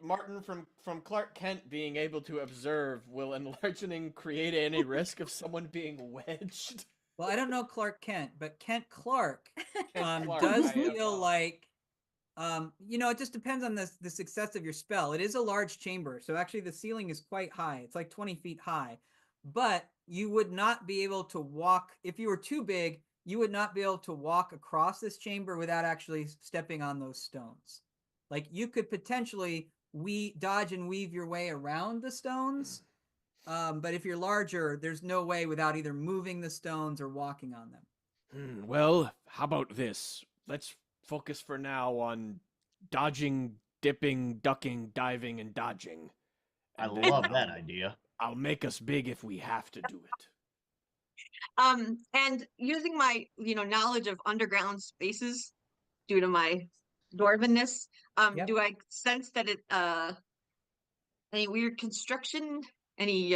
Martin from Clark Kent being able to observe, will enlarging create any risk of someone being wedged? Well, I don't know Clark Kent, but Kent Clark, Kent Clark, does I feel apologize. like, it just depends on the success of your spell. It is a large chamber, so actually the ceiling is quite high. It's like 20 feet high, but you would not be able to walk, if you were too big, you would not be able to walk across this chamber without actually stepping on those stones. Like you could potentially dodge and weave your way around the stones, but if you're larger, there's no way without either moving the stones or walking on them. Well, how about this? Let's focus for now on dodging, dipping, ducking, diving, and dodging. I And then love that idea. I'll make us big if we have to do it. And using my, knowledge of underground spaces due to my dwarvenness, Yep. do I sense that it, any weird construction, any,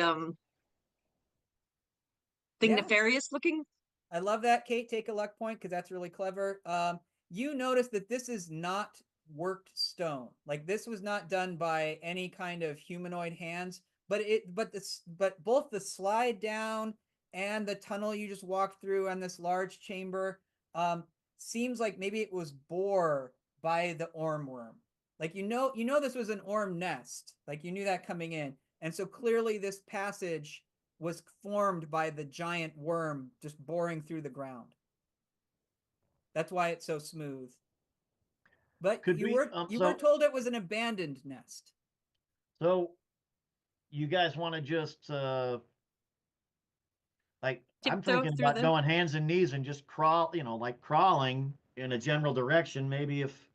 thing Yeah. nefarious looking? I love that, Kate. Take a luck point because that's really clever. You notice that this is not worked stone. Like this was not done by any kind of humanoid hands. But both the slide down and the tunnel you just walked through on this large chamber seems like maybe it was bored by the ormworm. Like this was an orm nest. Like you knew that coming in, and so clearly this passage was formed by the giant worm just boring through the ground. That's why it's so smooth. But you were told it was an abandoned nest. So you guys want to just I'm thinking about going hands and knees and just crawl, like crawling in a general direction. Maybe if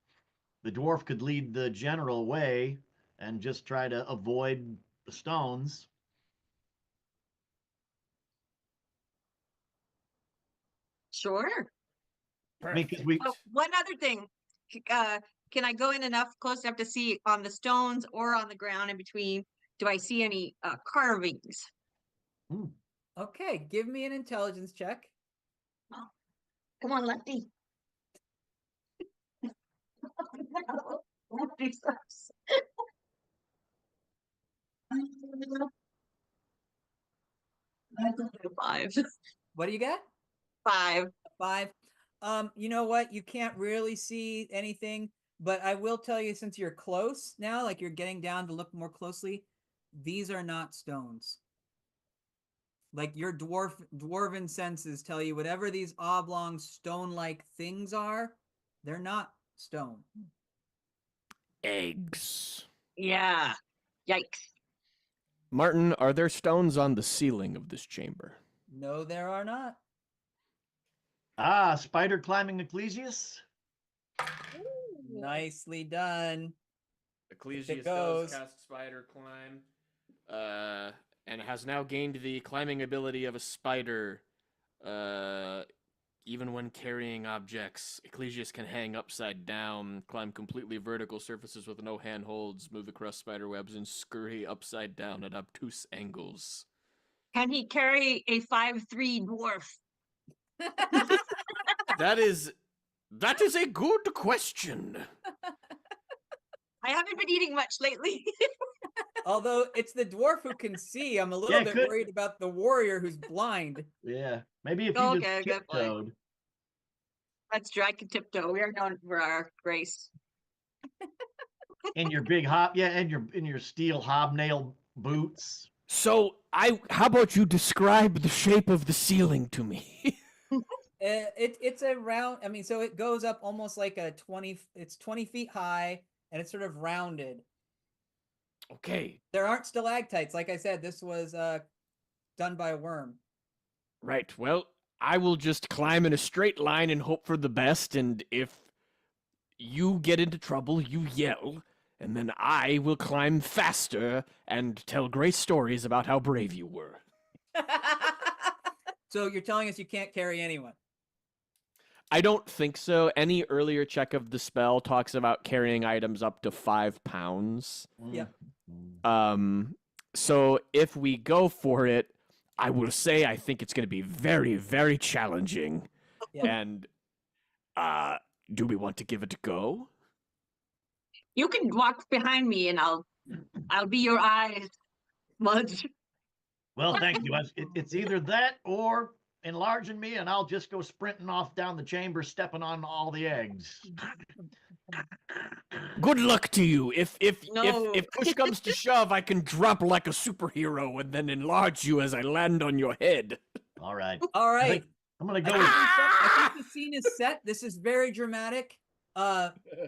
the dwarf could lead the general way and just try to avoid the stones. Sure. Perfect. I mean, Oh, one other thing. Can I go in close enough to see on the stones or on the ground in between? Do I see any carvings? Okay, give me an intelligence check. Oh, come on, Lefty. Lefty sucks. Five. What do you get? 5. 5. You know what? You can't really see anything, but I will tell you, since you're close now, like you're getting down to look more closely, these are not stones. Like your dwarven senses tell you whatever these oblong stone-like things are, they're not stone. Eggs. Yeah. Yikes. Martin, are there stones on the ceiling of this chamber? No, there are not. Spider climbing Ecclesius. Nicely done. Ecclesius does cast spider climb, and has now gained the climbing ability of a spider. Even when carrying objects, Ecclesius can hang upside down, climb completely vertical surfaces with no handholds, move across spider webs, and scurry upside down at obtuse angles. Can he carry a 5'3" dwarf? That is a good question. I haven't been eating much lately. Although it's the dwarf who can see, I'm a little bit worried about the warrior who's blind. Yeah, maybe if you just tiptoed. That's true. I can tiptoe. We are known for our grace. In your big in your steel hobnail boots. So how about you describe the shape of the ceiling to me? It's a round. I mean, so it goes up almost like a 20. It's 20 feet high, and it's sort of rounded. Okay, There aren't stalactites. Like I said, this was done by a worm. right. Well, I will just climb in a straight line and hope for the best. And if you get into trouble, you yell, and then I will climb faster and tell great stories about how brave you were. So you're telling us you can't carry anyone? I don't think so. Any earlier check of the spell talks about carrying items up to 5 pounds. Yep. So if we go for it, I will say I think it's going to be very, very challenging. Yeah. And do we want to give it a go? You can walk behind me and I'll be your eyes, Mudge. Well, thank you. It's either that or enlarging me, and I'll just go sprinting off down the chamber, stepping on all the eggs. Good luck to you. No. If push comes to shove, I can drop like a superhero and then enlarge you as I land on your head. All right. All I right. think I'm gonna go. I think the scene is set. This is very dramatic.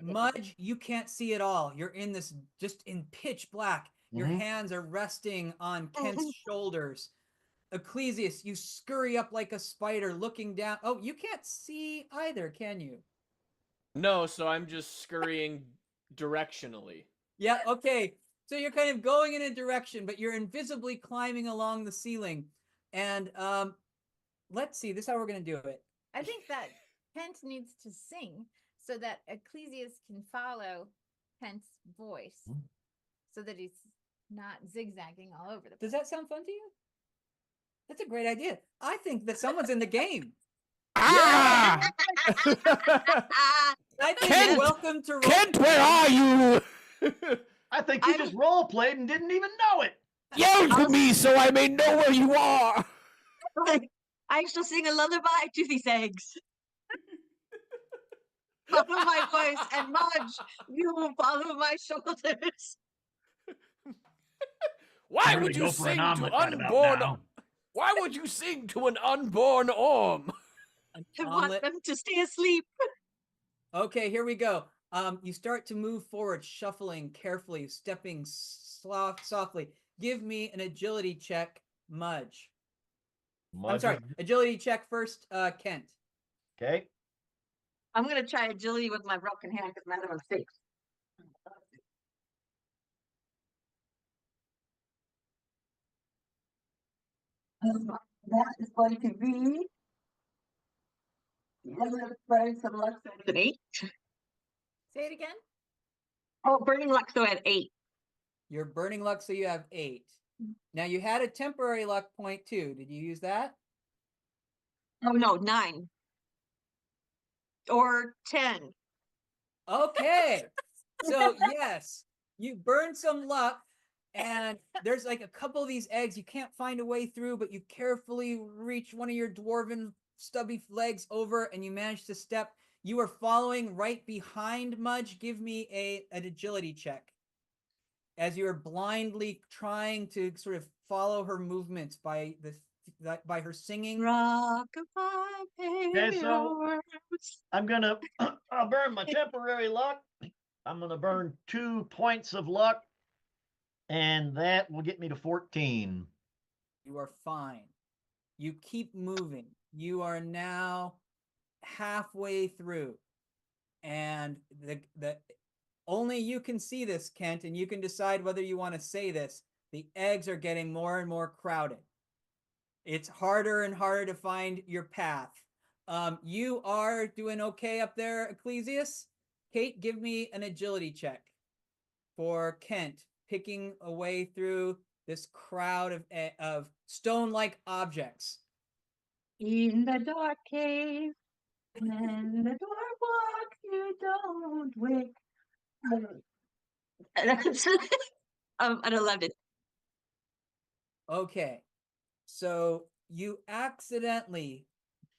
Mudge, you can't see at all. You're in this just in pitch black. Your Mhm. hands are resting on Kent's shoulders. Ecclesius, you scurry up like a spider, looking down. Oh, you can't see either, can you? No, so I'm just scurrying directionally. Yeah, okay. So you're kind of going in a direction, but you're invisibly climbing along the ceiling. And let's see, this is how we're gonna do it. I think that Kent needs to sing so that Ecclesius can follow Kent's voice so that he's not zigzagging all over the place. Does that sound fun to you? That's a great idea. I think that someone's in the game. Ah! I think Kent! welcome to Kent, where are you? I think you just role played and didn't even know it. Yell to me so I may know where you are. I shall sing a lullaby to these eggs. Follow my voice, and Mudge, you will follow my shoulders. Why I'm gonna would you go for an sing to omelet right about unborn? now. Why would you sing to an unborn orm? I want omelet. them to stay asleep. Okay, here we go. You start to move forward, shuffling carefully, stepping softly. Give me an agility check, Mudge. I'm sorry, agility check first, Kent. Okay. I'm going to try agility with my broken hand because my other one's fixed. That is going to be an 8. Say it again. Oh, burning luck, so at 8. You're burning luck, so you have 8. Now you had a temporary luck point too. Did you use that? Oh no, 9 or 10. Okay. So yes, you burn some luck, and there's like a couple of these eggs you can't find a way through, but you carefully reach one of your dwarven stubby legs over, and you manage to step. You are following right behind Mudge. Give me an agility check, as you are blindly trying to sort of follow her movements by by her singing. Okay, so I'm gonna I'll burn my temporary luck. I'm gonna burn 2 points of luck, and that will get me to 14. You are fine. You keep moving. You are now halfway through, and the only you can see this, Kent, and you can decide whether you want to say this. The eggs are getting more and more crowded. It's harder and harder to find your path. You are doing okay up there, Ecclesius. Kate, give me an agility check for Kent, picking a way through this crowd of stone-like objects. In the dark cave, when the door walks, you don't wake. That's an 11. Okay, so you accidentally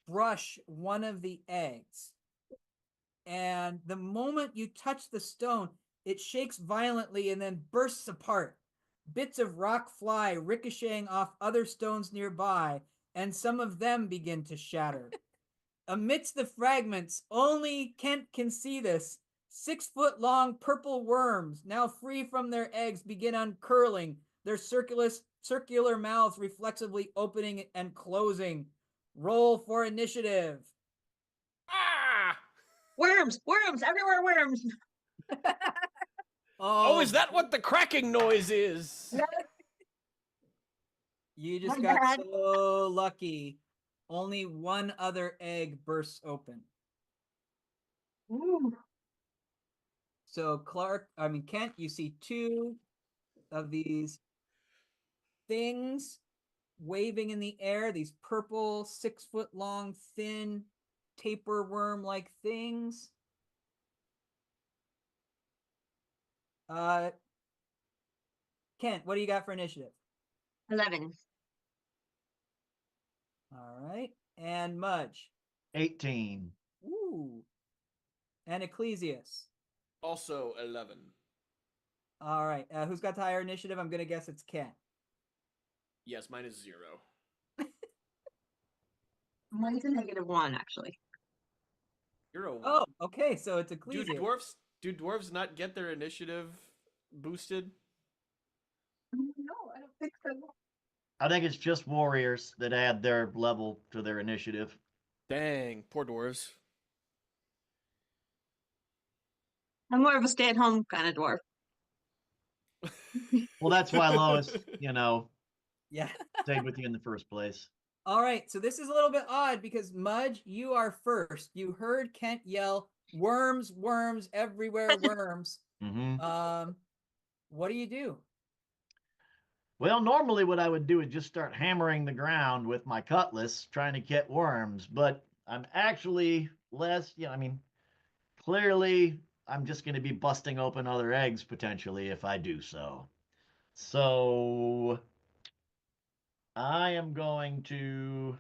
brush one of the eggs, and the moment you touch the stone, it shakes violently and then bursts apart. Bits of rock fly, ricocheting off other stones nearby, and some of them begin to shatter. Amidst the fragments, only Kent can see this. 6-foot-long purple worms, now free from their eggs, begin uncurling, their circular mouths reflexively opening and closing. Roll for initiative. Ah! Worms, worms, everywhere worms. Oh, is that what the cracking noise is? You just My got bad. so lucky. Only one other egg bursts open. Ooh. So Kent, you see two of these things waving in the air, these purple 6-foot-long thin tapeworm-like things. Kent, what do you got for initiative? 11. All right. And Mudge. 18. Ooh. And Ecclesias. Also 11. All right. Who's got the higher initiative? I'm going to guess it's Kent. Yes, mine is 0. Mine's a -1, actually. You're a 1. Oh, okay. So it's Do Ecclesias. dwarves not get their initiative boosted? No, I don't think so. I think it's just warriors that add their level to their initiative. Dang, poor dwarves. I'm more of a stay-at-home kind of dwarf. Well, that's why Lois, Yeah. stayed with you in the first place. All right. So this is a little bit odd because Mudge, you are first. You heard Kent yell, "Worms, worms, everywhere, worms." Hmm. What do you do? Well, normally what I would do is just start hammering the ground with my cutlass, trying to get worms. But I'm actually less, clearly I'm just going to be busting open other eggs potentially if I do so. So I am going to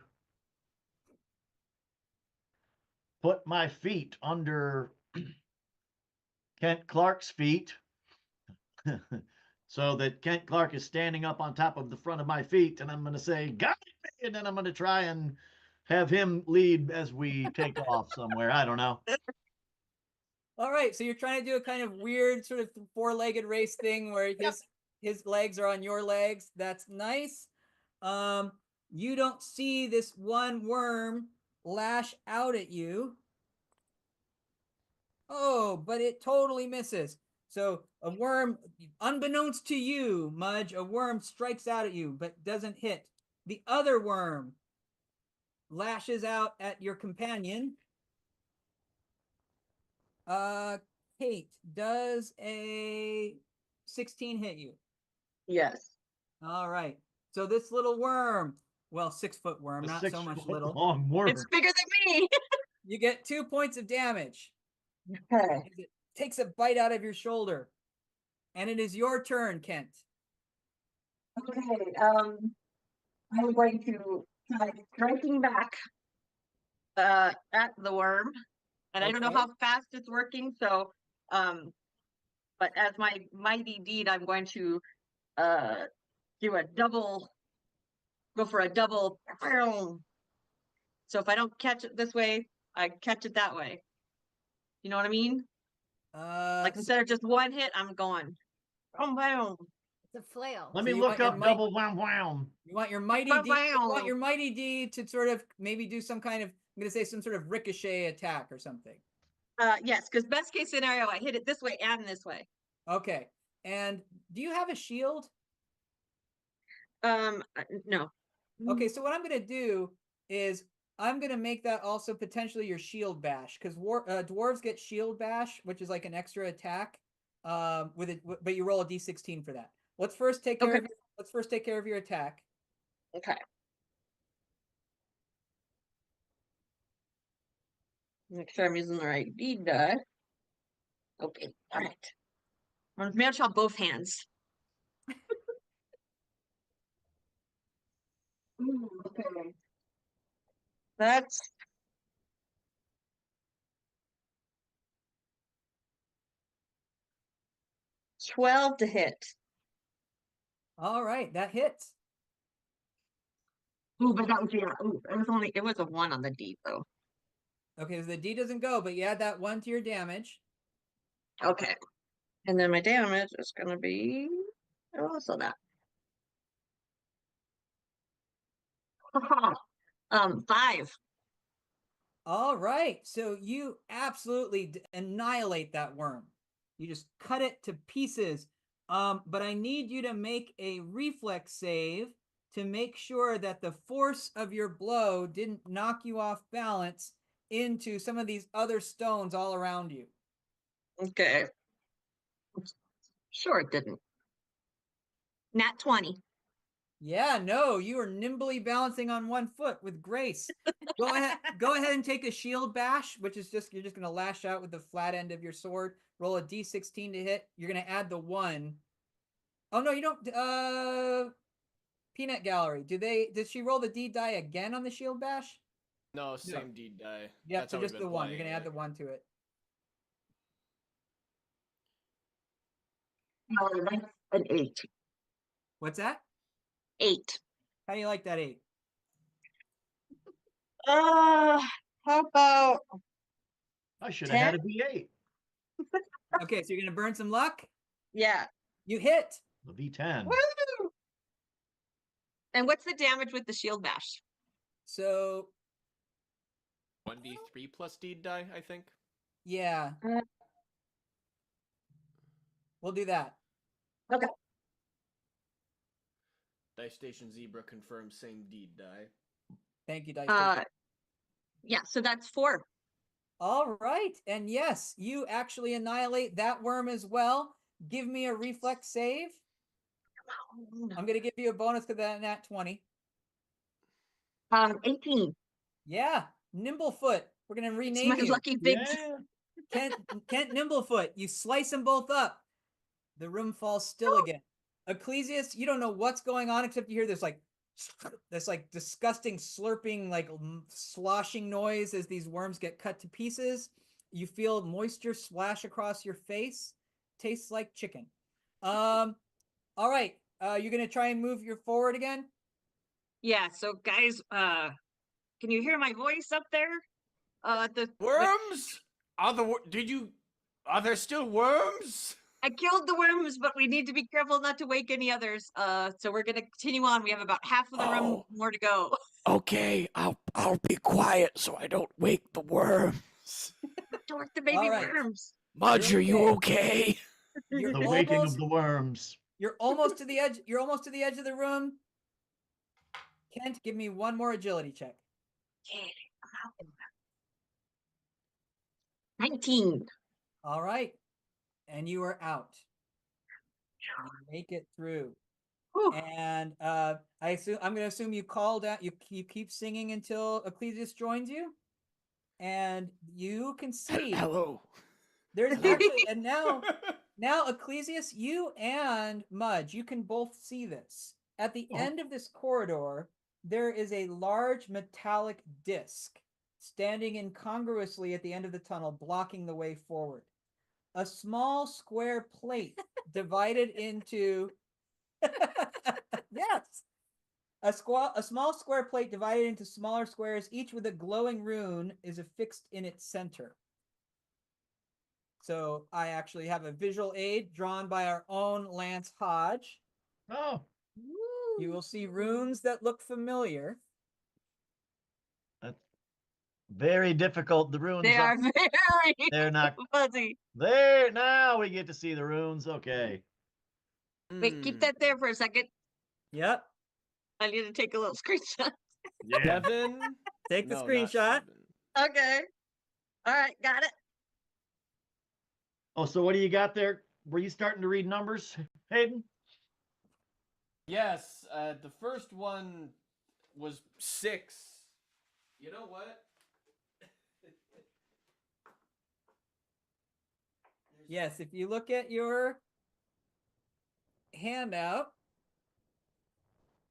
put my feet under Kent Clark's feet so that Kent Clark is standing up on top of the front of my feet, and I'm going to say, "Got it!" And then I'm going to try and have him lead as we take off somewhere. I don't know. All right. So you're trying to do a kind of weird sort of four-legged race thing where his legs are on your legs. That's nice. You don't see this one worm lash out at you. Oh, but it totally misses. So a worm, unbeknownst to you, Mudge, a worm strikes out at you but doesn't hit. The other worm lashes out at your companion. Kate, does a 16 hit you? Yes. All right. So this little worm, well, 6-foot worm, A not so much 6-foot little. long worm. It's bigger than me. You get 2 points of damage. Okay. It takes a bite out of your shoulder. And it is your turn, Kent. Okay. I'm going to try striking back at the worm. And I don't know Okay. how fast it's working, so but as my mighty deed, I'm going to do a double, go for a double. So if I don't catch it this way, I catch it that way. You know what I mean? Like So instead of just one hit, I'm going. Boom, boom, It's a flail. Let So me you look want your up might- double wham wham. you want your mighty boom, D. You want boom. your mighty D to sort of maybe do some kind of, I'm going to say some sort of ricochet attack or something. Yes, because best case scenario, I hit it this way and this way. Okay. And do you have a shield? No. Okay, so what I'm going to do is I'm going to make that also potentially your shield bash because dwarves get shield bash, which is like an extra attack. With it, but you roll a d16 for that. Let's first take care Okay. of let's first take care of your attack. Okay. Make sure I'm using the right deed die. Okay. All right. I'm gonna manage on both hands. Ooh, okay. That's 12 to hit. All right, that hits. Ooh, but that was it was a 1 on the D though. Okay, so the D doesn't go, but you add that 1 to your damage. Okay. And then my damage is gonna be also that. 5. All right, so you absolutely annihilate that worm. You just cut it to pieces. But I need you to make a reflex save to make sure that the force of your blow didn't knock you off balance into some of these other stones all around you. Okay. Sure it didn't. Nat 20. Yeah, no, you are nimbly balancing on one foot with grace. Go ahead and take a shield bash, which is just you're just gonna lash out with the flat end of your sword. Roll a d16 to hit. You're gonna add the 1. Oh no, you don't. Peanut Gallery. Did she roll the D die again on the shield bash? No, same D die. Yep, That's so how we've just been the 1. You're playing gonna add it. the 1 to it. An 8. What's that? 8. How do you like that 8? How about I should have had 10? a V8. Okay, so you're gonna burn some luck. Yeah. You hit. The V10. Woo! And what's the damage with the shield bash? So 1d3 plus D die, I think. yeah, Uh, we'll do that. Okay. Dice Station Zebra confirms same D die. Thank you, Dice. Station. Yeah, so that's 4. All right, and yes, you actually annihilate that worm as well. Give me a reflex save. I'm gonna give you a bonus to that nat 20. 18. Yeah, Nimblefoot. We're gonna It's rename my you. lucky big. Yeah. Kent Nimblefoot. You slice them both up. The room falls still again. Ecclesias, you don't know what's going on except you hear this like disgusting slurping, like sloshing noise as these worms get cut to pieces. You feel moisture splash across your face. Tastes like chicken. All right. You're gonna try and move your forward again. Yeah, so guys, can you hear my voice up there? Worms? Are there still worms? I killed the worms, but we need to be careful not to wake any others. So we're gonna continue on. We have about half of the room Oh. more to go. Okay, I'll be quiet so I don't wake the worms. Don't work the baby All right. worms. Mudge, You're are you okay. okay? You're The waking of almost the worms. you're almost to the edge. You're almost to the edge of the room. Kent, give me one more agility check. Okay, 19. All right. And you are out. You make it through. Whew. And I'm gonna assume you called out, you keep singing until Ecclesias joins you. And you can see Hello. there's actually and now Ecclesias, you and Mudge, you can both see this. At the end of this corridor, there is a large metallic disc standing incongruously at the end of the tunnel, blocking the way forward. A small square plate divided into yes. A small square plate divided into smaller squares, each with a glowing rune, is affixed in its center. So I actually have a visual aid drawn by our own Lance Hodge. Oh, You will see runes that look familiar. that's very difficult. The runes They are very they're not fuzzy. there. Now we get to see the runes. Okay. Wait, keep that there for a second. Yep. I need to take a little screenshot. Yeah. 7? Take the No, not screenshot. 7. Okay. All right, got it. Oh, so what do you got there? Were you starting to read numbers, Hayden? Yes, the first one was 6. You know what? Yes, if you look at your handout,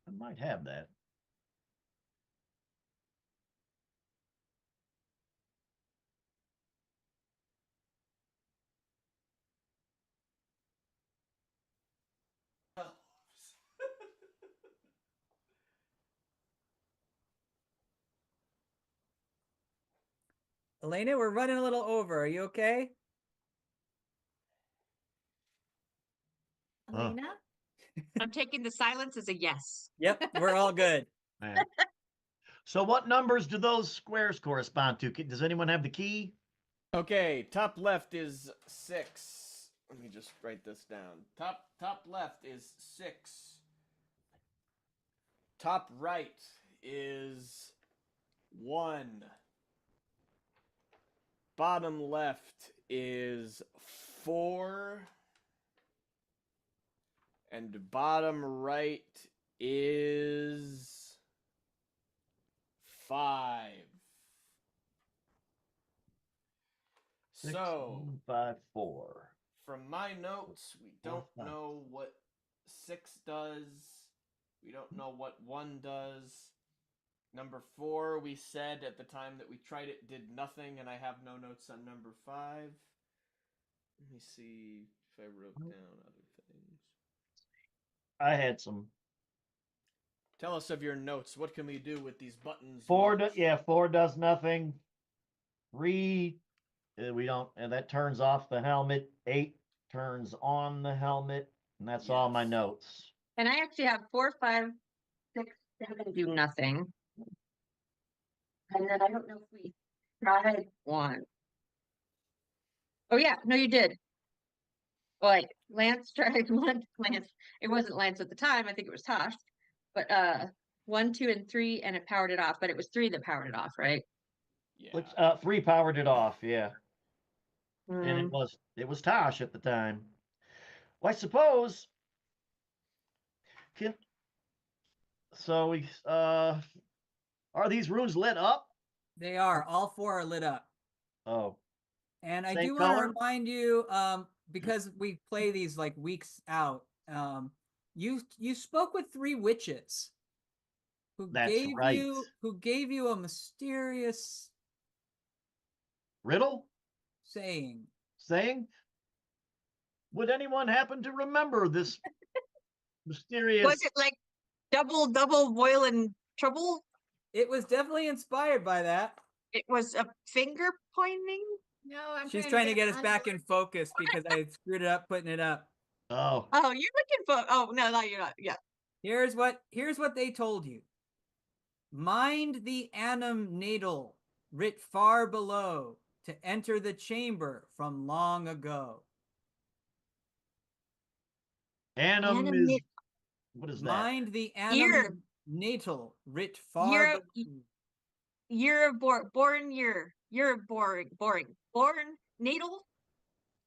I might have that. Elena, we're running a little over. Are you okay? Huh. Elena? I'm taking the silence as a yes. Yep, we're all good. Man. So what numbers do those squares correspond to? Does anyone have the key? Okay, top left is 6. Let me just write this down. Top left is 6. Top right is 1. Bottom left is 4. And bottom right is 5. Six, So, 1, 5, 4. from my notes, we don't 5. know what 6 does. We don't know what 1 does. Number 4, we said at the time that we tried it, did nothing, and I have no notes on number 5. Let me see if I wrote down other things. I had some. Tell us of your notes. What can we do with these buttons? 4 march? yeah, 4 does nothing. 3 we don't, and that turns off the helmet. 8 turns on the helmet, and that's all my Yes. notes. And I actually have 4, 5, 6, 7 do nothing. And then I don't know if we tried 1. Oh yeah, no, you did. Like Lance tried 1. Lance, it wasn't Lance at the time. I think it was Tosh. But 1, 2, and 3, and it powered it off. But it was 3 that powered it off, right? Yeah. Which 3 powered it off, yeah. And Mm. it was Tosh at the time. Well, I suppose so we are these rooms lit up? They are. All 4 are lit up. Oh, And I Same do want to color? remind you, because we play these like weeks out, you spoke with 3 witches who That's gave right. you a mysterious riddle saying. saying? Would anyone happen to remember this mysterious? Was it like double boiling trouble? It was definitely inspired by that. It was a finger pointing. No, I'm She's trying to get us back under- in focus because I screwed it up putting it up. Oh, Oh, you're looking for. Oh no, you're not. Yeah. Here's what they told you. Mind the annum natal writ far below to enter the chamber from long ago. annum Annum is what is that? Mind the Year. annum natal writ far Year, below. year of born year. Year of boring. Born natal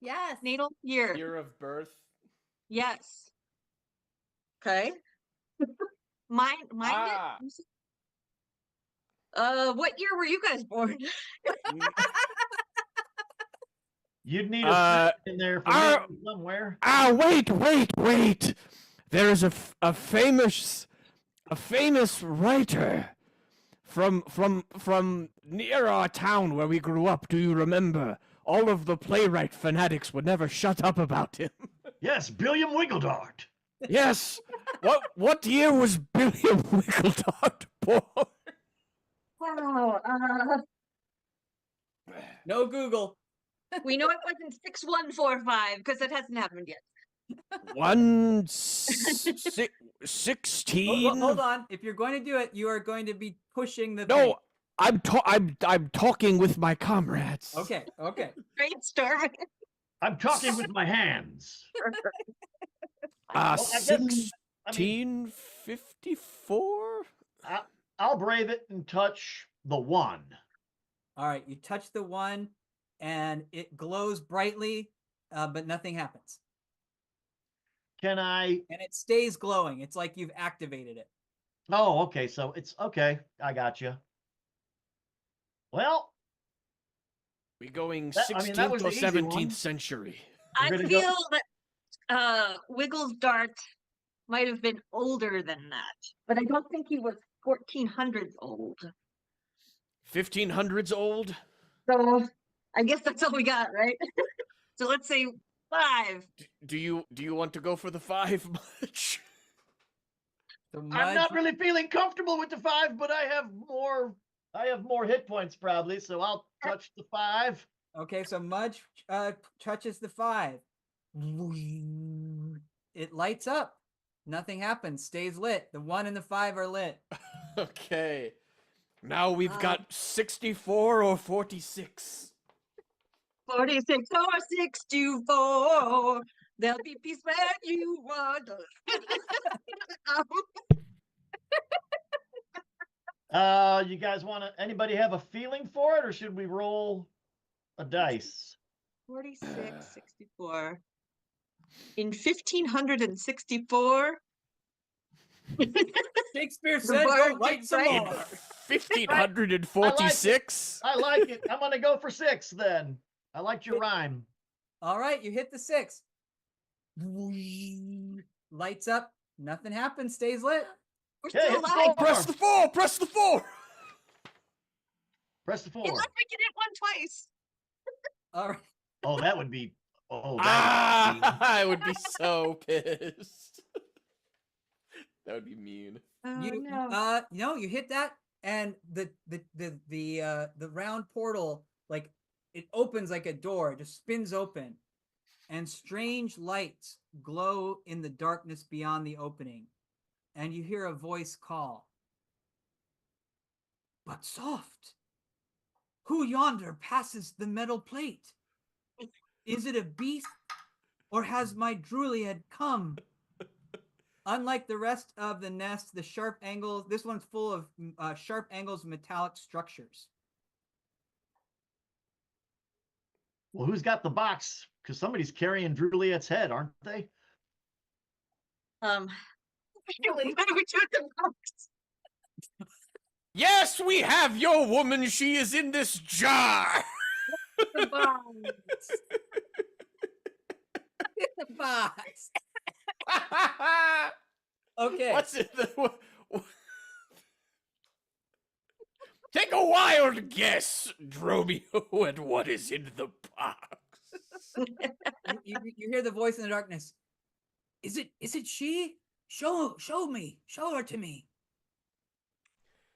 Yes. year. Year of birth. Yes. Okay. Mind Ah. it. What year were you guys born? You'd need a in there for me somewhere. Wait. There is a famous writer from near our town where we grew up. Do you remember? All of the playwright fanatics would never shut up about him. Yes, Billiam Wiggledart. Yes. What year was Billiam Wiggledart born? Wow. No Google. We know it wasn't 6145 because that hasn't happened yet. 16. Hold on. If you're going to do it, you are going to be pushing the thing. No, I'm talking with my comrades. Okay. Brainstorming. I'm talking with my hands. Uh, Well, I guess- I mean, 1654. I'll brave it and touch the 1. All right. You touch the 1 and it glows brightly, but nothing happens. Can I? And it stays glowing. It's like you've activated it. Oh, okay. So it's okay. I got you. Well, We going That- I mean, that 16th was or the easy one. 17th century? I We're gonna go- feel that Wiggles Dart might have been older than that, but I don't think he was 1400s old. 1500s old. So I guess that's all we got, right? So let's say 5. Do you want to go for the 5 much? The I'm mud, not really feeling comfortable with the 5, but I have more I have more hit points probably, so I'll touch the 5. Okay, so Mudge touches the 5. It lights up. Nothing happens. Stays lit. The 1 and the 5 are lit. Okay. Now we've got 64 or 46. 46 or 64. There'll be peace when you want. You guys want to? Anybody have a feeling for it, or should we roll a dice? 46, 64. In 1564, Shakespeare said, bard "Go did write some write- more." 1546? I like it. I'm gonna go for 6 then. I liked your rhyme. All right, you hit the 6. Lights up. Nothing happens. Stays lit. we're Okay, still hit the alive. Press the 4! Press the 4! Press the 4. Unless we can hit one twice. All right. Oh, that would be. Oh, that Ah, I would be so pissed. That would be mean. Oh, You no. no, you hit that, and the round portal, like, it opens like a door, it just spins open, and strange lights glow in the darkness beyond the opening, and you hear a voice call. But soft. Who yonder passes the metal plate? Is it a beast, or has my Druliad come? Unlike the rest of the nest, the sharp angles, this one's full of sharp angles, metallic structures. Well, who's got the box? Because somebody's carrying Druliet's head, aren't they? Really? What do we do with the box? Yes, we have your woman. She is in this jar. The box. The box. Okay. What's it? Take a wild guess, Dromio, at what is in the box. You hear the voice in the darkness. Is it she? Show me. Show her to me.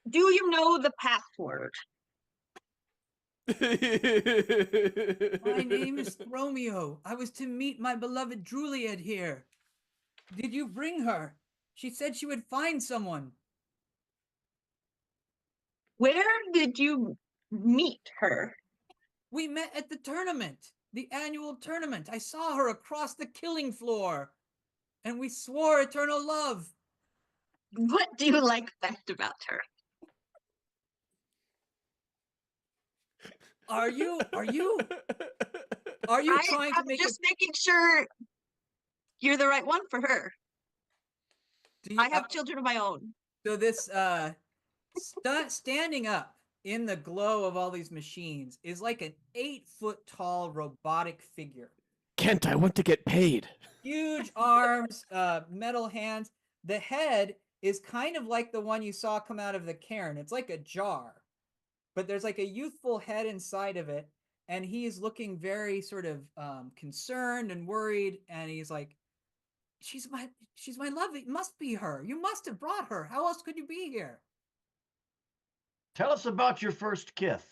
Do you know the password? My name is Romeo. I was to meet my beloved Druliad here. Did you bring her? She said she would find someone. Where did you meet her? We met at the tournament, the annual tournament. I saw her across the killing floor, and we swore eternal love. What do you like best about her? Are you trying to I'm make just making sure you're the right one for her. I have children of my own. So this standing up in the glow of all these machines is like an 8-foot tall robotic figure. Kent, I want to get paid. Huge arms, metal hands. The head is kind of like the one you saw come out of the cairn. It's like a jar, but there's like a youthful head inside of it, and he's looking very sort of concerned and worried, and he's like, she's my love. It must be her. You must have brought her. How else could you be here? Tell us about your first kiss.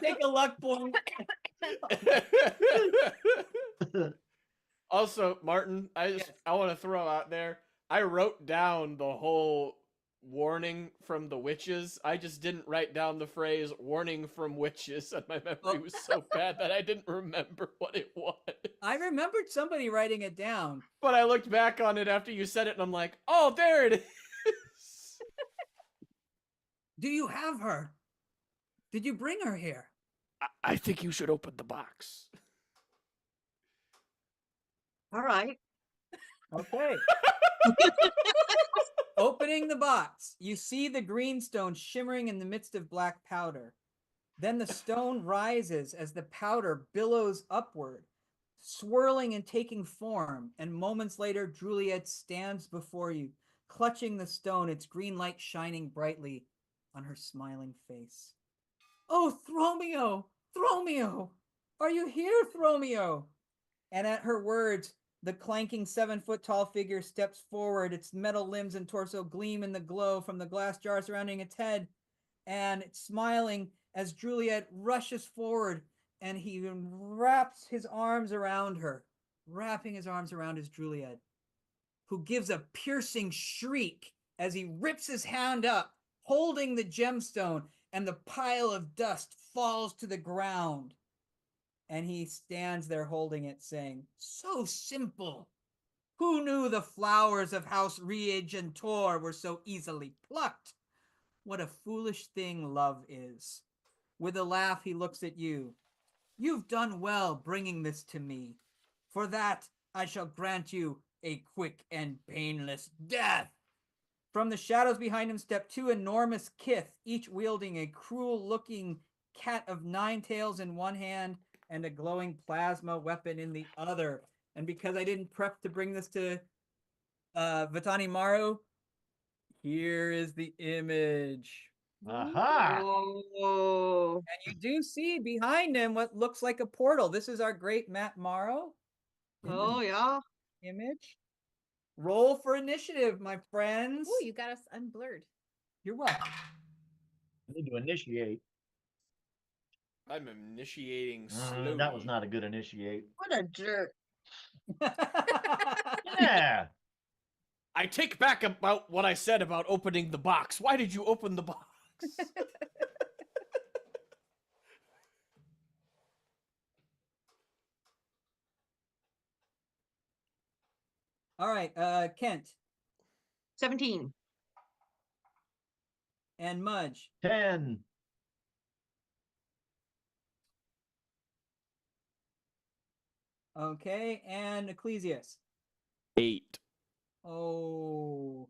Take a luck point. Also, Martin, I want to throw out there, I wrote down the whole warning from the witches. I just didn't write down the phrase warning from witches, and my memory was so bad that I didn't remember what it was. I remembered somebody writing it down. But I looked back on it after you said it, and I'm like, oh, there it is. Do you have her? Did you bring her here? I think you should open the box. All right. Okay. Opening the box, you see the green stone shimmering in the midst of black powder. Then the stone rises as the powder billows upward, swirling and taking form, and moments later, Druliad stands before you, clutching the stone, its green light shining brightly on her smiling face. Oh, Thromio! Thromio! Are you here, Thromio? And at her words, The clanking 7-foot-tall figure steps forward. Its metal limbs and torso gleam in the glow from the glass jar surrounding its head. And it's smiling as Juliet rushes forward, and he wraps his arms around her, wrapping his arms around his Juliet, who gives a piercing shriek as he rips his hand up, holding the gemstone, and the pile of dust falls to the ground. And he stands there holding it, saying, "So simple. Who knew the flowers of House Riage and Tor were so easily plucked? What a foolish thing love is." With a laugh, he looks at you. "You've done well bringing this to me. For that, I shall grant you a quick and painless death." From the shadows behind him step two enormous kith, each wielding a cruel-looking cat of 9 tails in one hand and a glowing plasma weapon in the other. And because I didn't prep to bring this to Vitani Maru, here is the image. Aha! Oh, And you do see behind him what looks like a portal. This is our great Matt Morrow in oh the yeah. image. Roll for initiative, my friends. Ooh, you got us unblurred. You're welcome. I need to initiate. I'm initiating slowly. That was not a good initiate. What a jerk. Yeah. I take back about what I said about opening the box. Why did you open the box? All right, Kent 17. and Mudge. 10. Okay, and Ecclesias. 8. Oh.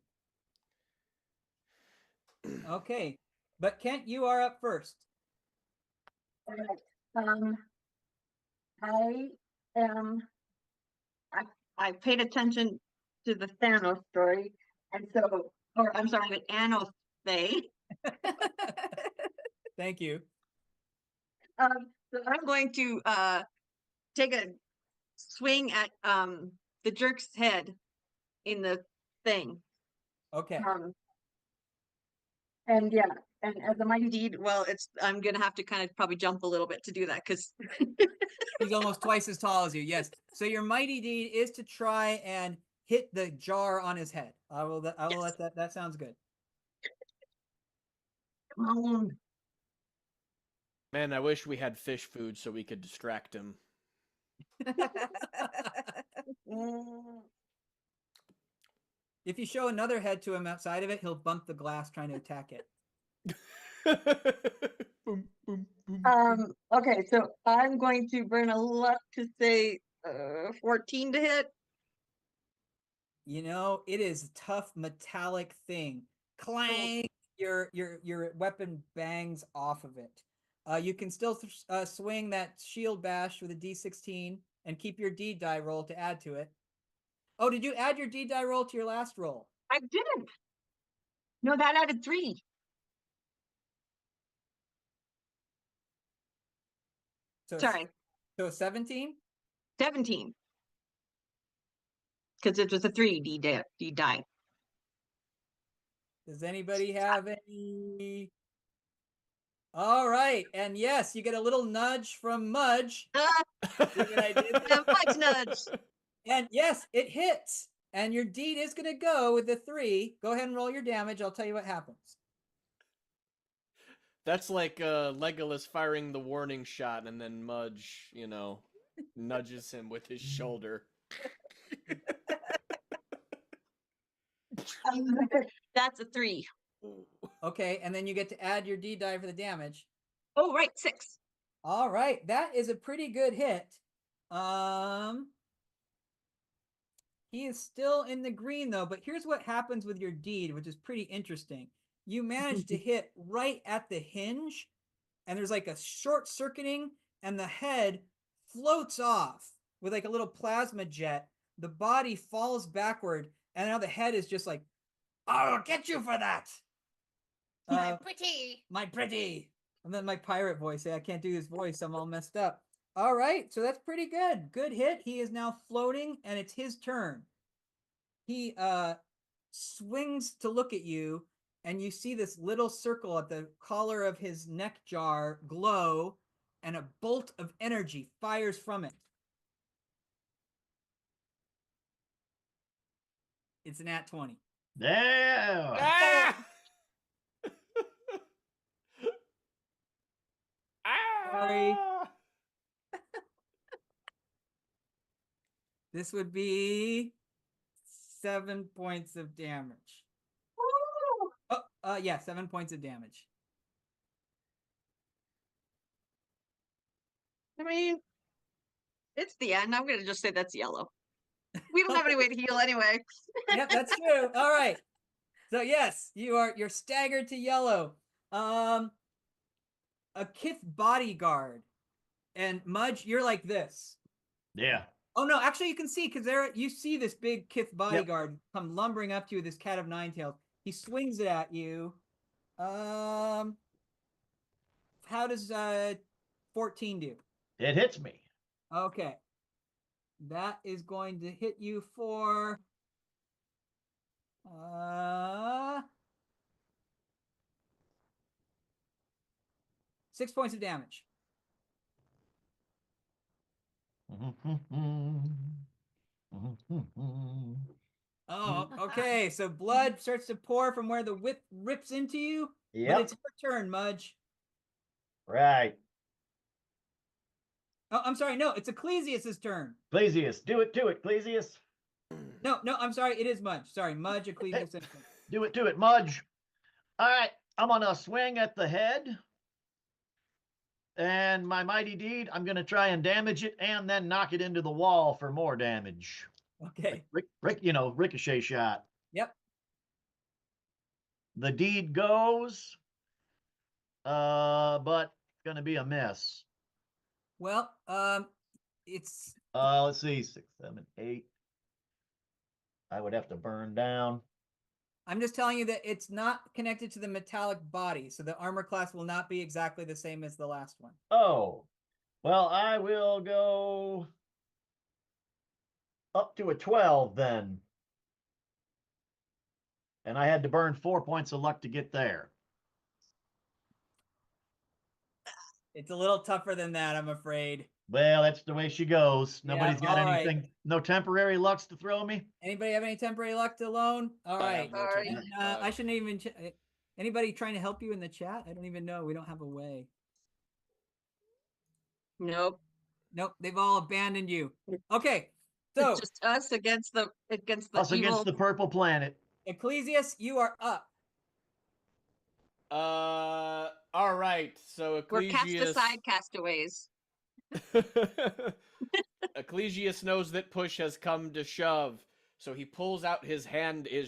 Okay, but Kent, you are up first. Um, I am. I paid attention to the Thanos story, and so, or I'm sorry, the Anos thing. Thank you. So I'm going to take a swing at the jerk's head in the thing. Okay. And yeah, and as a mighty deed, well, I'm gonna have to kind of probably jump a little bit to do that because He's almost twice as tall as you. Yes. So your mighty deed is to try and hit the jar on his head. I will Yes. let that sounds good. Come on. Man, I wish we had fish food so we could distract him. If you show another head to him outside of it, he'll bump the glass trying to attack it. Boom, boom, boom. Okay, so I'm going to burn a luck to say 14 to hit. You know, it is a tough metallic thing. Clang! Your weapon bangs off of it. You can still swing that shield bash with a D16 and keep your D die roll to add to it. Oh, did you add your D die roll to your last roll? I didn't. No, that added 3. So Sorry, So 17? 17. Because it was a 3 D die. Does anybody have any? All right, and yes, you get a little nudge from Mudge. See what I did there? Fudge nudge. And yes, it hits. And your deed is going to go with the 3. Go ahead and roll your damage. I'll tell you what happens. That's like Legolas firing the warning shot and then Mudge, nudges him with his shoulder. That's a 3. Okay, and then you get to add your D die for the damage. Oh, right, 6. All right, that is a pretty good hit. He is still in the green though, but here's what happens with your deed, which is pretty interesting. You manage to hit right at the hinge, and there's like a short circuiting, and the head floats off with like a little plasma jet. The body falls backward, and now the head is just like, "I'll get you for that." My pretty. My pretty. And then my pirate voice. I can't do his voice. I'm all messed up. All right, so that's pretty good. Good hit. He is now floating, and it's his turn. He swings to look at you, and you see this little circle at the collar of his neck jar glow, and a bolt of energy fires from it. It's an at 20. Yeah. Ah! Sorry. Ah! This would be 7 points of damage. Oh, yeah, 7 points of damage. I mean, it's the end. I'm gonna just say that's yellow. We don't have any way to heal anyway. Yep, that's true. All right. So yes, you're staggered to yellow. A Kith bodyguard, and Mudge, you're like this. Yeah. Oh no, actually you can see because you see this big Kith bodyguard come lumbering up to you with this cat of nine tails. He swings it at you. How does 14 do? It hits me. Okay. That is going to hit you for 6 points of damage. Oh, okay. So blood starts to pour from where the whip rips into you, but Yep. it's your turn, Mudge. Right. Oh, I'm sorry. No, it's Ecclesias's turn. Ecclesias, do it, Ecclesias. No, I'm sorry. It is Mudge. Sorry, Mudge, Ecclesias. Do it, Mudge. All right, I'm gonna swing at the head. And my mighty deed, I'm gonna try and damage it and then knock it into the wall for more damage. Okay. Ricochet shot. Yep. The deed goes, but gonna be a miss. Well, it's Let's see, 6, 7, 8. I would have to burn down. I'm just telling you that it's not connected to the metallic body, so the armor class will not be exactly the same as the last one. Oh, well, I will go up to a 12 then. And I had to burn 4 points of luck to get there. It's a little tougher than that, I'm afraid. Well, that's the way she goes. Yeah, Nobody's got all right. anything, no temporary lucks to throw me. Anybody have any temporary luck to loan? All I right. have no Sorry. temporary I luck. shouldn't even. Anybody trying to help you in the chat? I don't even know. We don't have a way. Nope. Nope. They've all abandoned you. Okay. So, It's just us against the Us evil. against the purple planet. Ecclesias, you are up. All right. So We're cast Ecclesias. aside castaways. Ecclesias knows that push has come to shove, so he pulls out his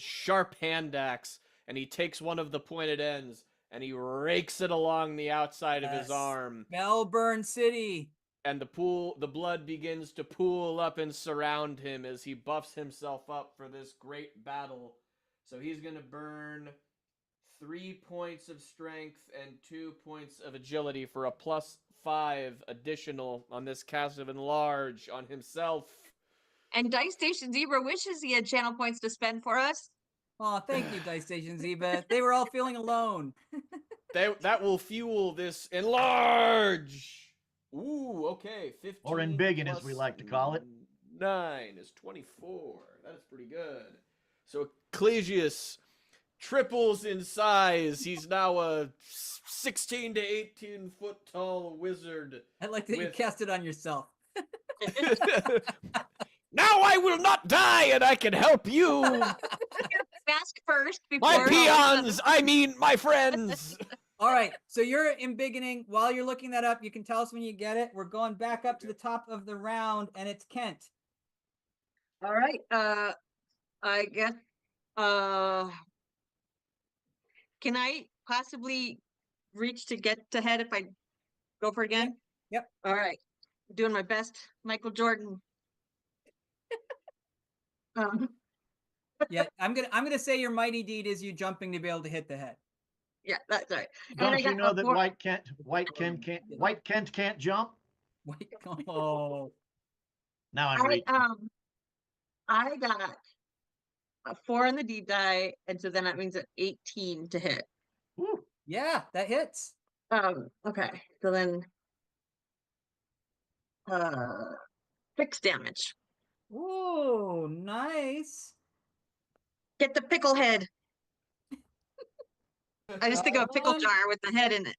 sharp hand axe, and he takes one of the pointed ends, and he rakes it along the outside of his Yes. arm. Melbourne City. And the blood begins to pool up and surround him as he buffs himself up for this great battle. So he's gonna burn 3 points of strength and 2 points of agility for a +5 additional on this cast of enlarge on himself. And Dice Station Zebra wishes he had channel points to spend for us. Oh, thank you, Dice Station Zeba. They were all feeling alone. That will fuel this enlarge. Ooh, okay. 15 Or embiggen, as we plus like to call it. 9 is 24. That is pretty good. So Ecclesias triples in size. He's now a 16 to 18 foot tall wizard. I like that you With- cast it on yourself. Now I will not die, and I can help you, Ask first before. my peons. I mean, my friends. All right, so you're embiggening. While you're looking that up, you can tell us when you get it. We're going back up to the top of the round, and it's Kent. All right. I guess. Can I possibly reach to get to head if I go for it again? Yep. All right. Doing my best, Michael Jordan. Yeah, I'm gonna say your mighty deed is you jumping to be able to hit the head. Yeah, that's right. And Don't I you got know a that four- White Kent can't jump? Wait, oh, Now I'm I reading. I got a 4 on the deep die, and so then that means an 18 to hit. Woo. yeah, that hits. Okay, so then 6 damage. Ooh, nice. Get the pickle head. I just think of a pickle Um, jar with the head in it.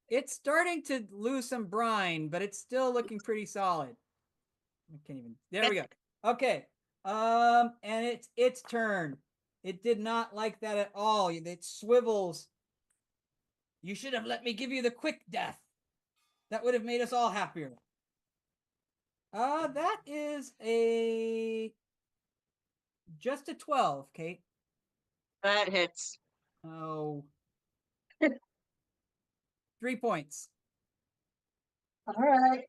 It's starting to lose some brine, but it's still looking pretty solid. I can't even. There we go. Okay. And it's its turn. It did not like that at all. It swivels. You should have let me give you the quick death. That would have made us all happier. That is just a 12, Kate. That hits. Oh. 3 points. All right.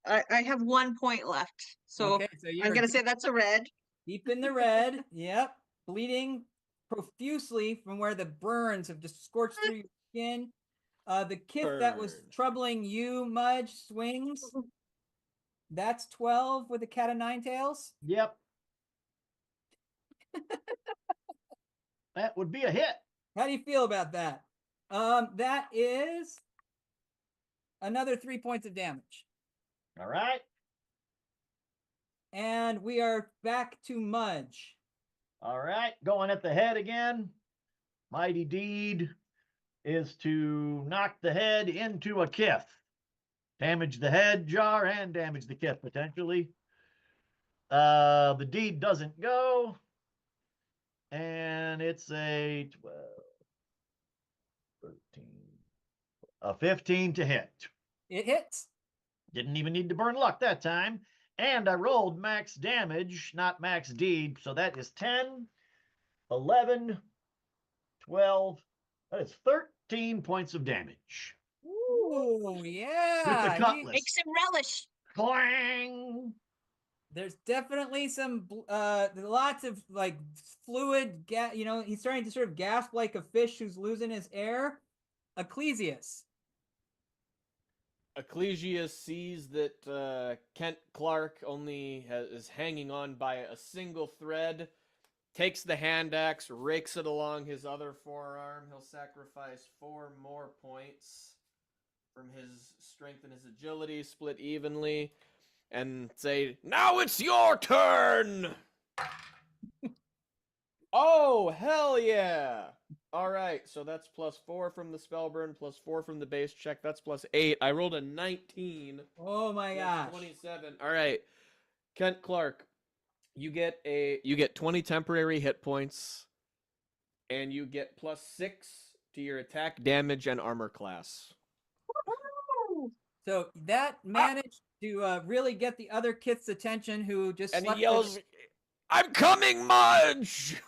I have 1 point left, so Okay, so I'm you're gonna say that's a red. deep in the red. Yep. Bleeding profusely from where the burns have just scorched through your skin. The kith that was Burn. troubling you, Mudge, swings. That's 12 with a cat of nine tails. Yep. That would be a hit. How do you feel about that? That is another 3 points of damage. All right. And we are back to Mudge. All right. Going at the head again. Mighty deed is to knock the head into a kith. Damage the head jar and damage the kith potentially. The deed doesn't go. And it's a 12, 13, a 15 to hit. It hits. Didn't even need to burn luck that time. And I rolled max damage, not max deed. So that is 10, 11, 12. That is 13 points of damage. Ooh, yeah. With the cutlass. Make some relish. Clang! There's definitely some lots of like fluid he's starting to sort of gasp like a fish who's losing his air. Ecclesius. Ecclesius sees that Kent Clark only is hanging on by a single thread, takes the hand axe, rakes it along his other forearm. He'll sacrifice 4 more points from his strength and his agility, split evenly, and say, "Now it's your turn!" Oh, hell yeah! All right, so that's +4 from the spellburn, +4 from the base check. That's +8. I rolled a 19. Oh my gosh. 27. All right, Kent Clark, you get 20 temporary hit points, and you get +6 to your attack, damage, and armor class. So that managed to really get the other kith's attention, who just And slept he yells, "I'm coming, Mudge!"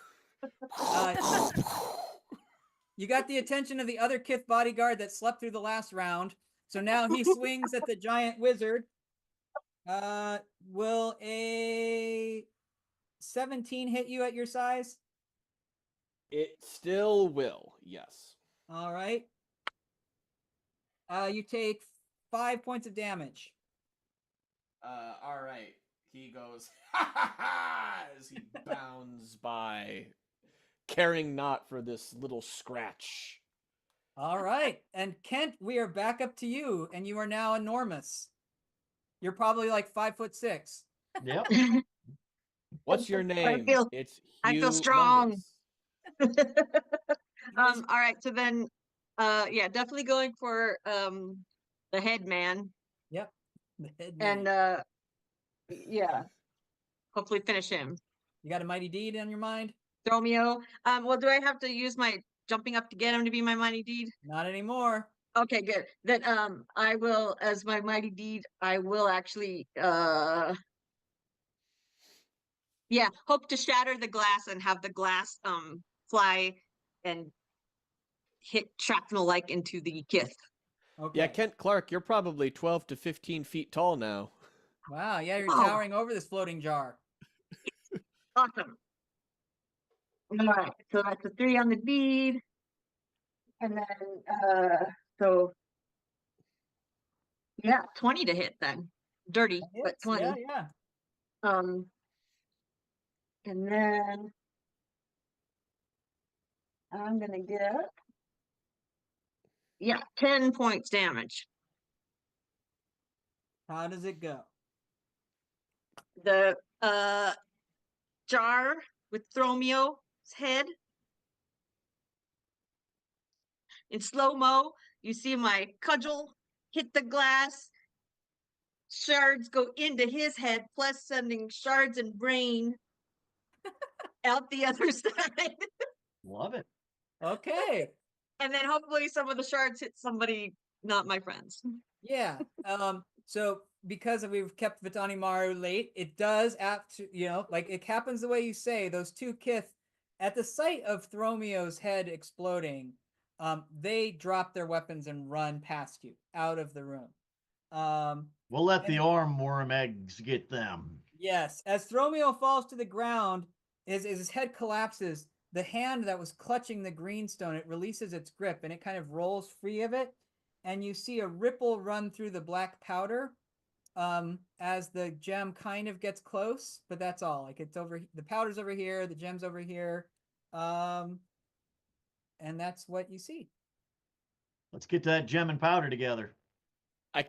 You got the attention of the other kith bodyguard that slept through the last round. So now he swings at the giant wizard. Will a 17 hit you at your size? It still will, yes. All right. You take 5 points of damage. All right. He goes, "Ha ha ha!" as he bounds by, caring not for this little scratch. All right. And Kent, we are back up to you, and you are now enormous. You're probably like 5'6". Yep. What's your name? It's I feel strong. humongous. All right, so then yeah, definitely going for the head man. Yep. The head man. And yeah. Hopefully finish him. You got a mighty deed on your mind? Romeo. Well, do I have to use my jumping up to get him to be my mighty deed? Not anymore. Okay, good. Then I will, as my mighty deed, I will actually yeah, hope to shatter the glass and have the glass fly and hit shrapnel like into the kith. Okay. Yeah, Kent Clark, you're probably 12 to 15 feet tall now. Wow, yeah, you're Oh. towering over this floating jar. Awesome. All right, so that's a 3 on the deed. And then, so yeah, 20 to hit then. Dirty, but Hits, 20. yeah. Um, and then I'm gonna get, yeah, 10 points damage. How does it go? The jar with Thromio's head. In slow-mo, you see my cudgel hit the glass. Shards go into his head, plus sending shards and brain out the other side. Love it. Okay. And then hopefully some of the shards hit somebody, not my friends. Yeah. So because we've kept Vitani Maru late, it does like it happens the way you say. Those two Kith, at the sight of Thromio's head exploding, they drop their weapons and run past you out of the room. We'll let the armworm eggs get them. Yes, as Thromio falls to the ground, as his head collapses, the hand that was clutching the greenstone, it releases its grip and it kind of rolls free of it. And you see a ripple run through the black powder as the gem kind of gets close, but that's all. Like it's over, the powder's over here, the gem's over here. And that's what you see. Let's get that gem and powder together. I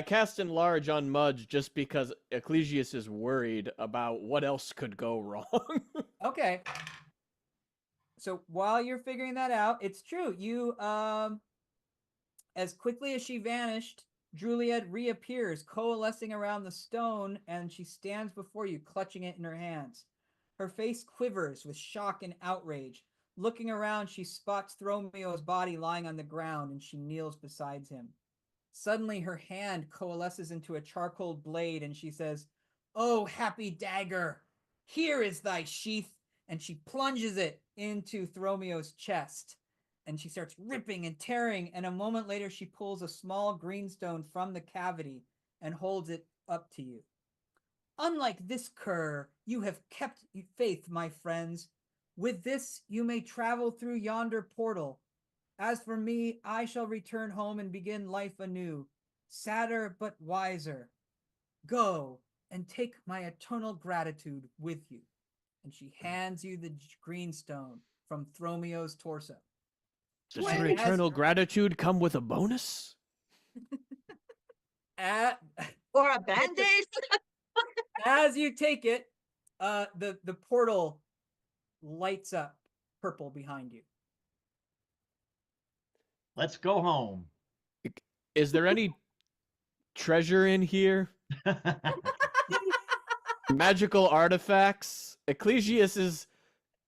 cast enlarge on Mudge just because Ecclesius is worried about what else could go wrong. Okay. So while you're figuring that out, it's true. You as quickly as she vanished, Juliet reappears, coalescing around the stone, and she stands before you, clutching it in her hands. Her face quivers with shock and outrage. Looking around, she spots Thromio's body lying on the ground, and she kneels beside him. Suddenly, her hand coalesces into a charcoal blade, and she says, "Oh, happy dagger, here is thy sheath," and she plunges it into Thromio's chest. And she starts ripping and tearing, and a moment later she pulls a small greenstone from the cavity and holds it up to you. "Unlike this cur, you have kept faith, my friends. With this you may travel through yonder portal. As for me, I shall return home and begin life anew, sadder but wiser. Go and take my eternal gratitude with you." And she hands you the greenstone from Thromio's torso. Does your eternal gratitude come with a bonus? Or a band-aid. As you take it, the portal lights up purple behind you. Let's go home. Is there any treasure in here? Magical artifacts? Ecclesius is.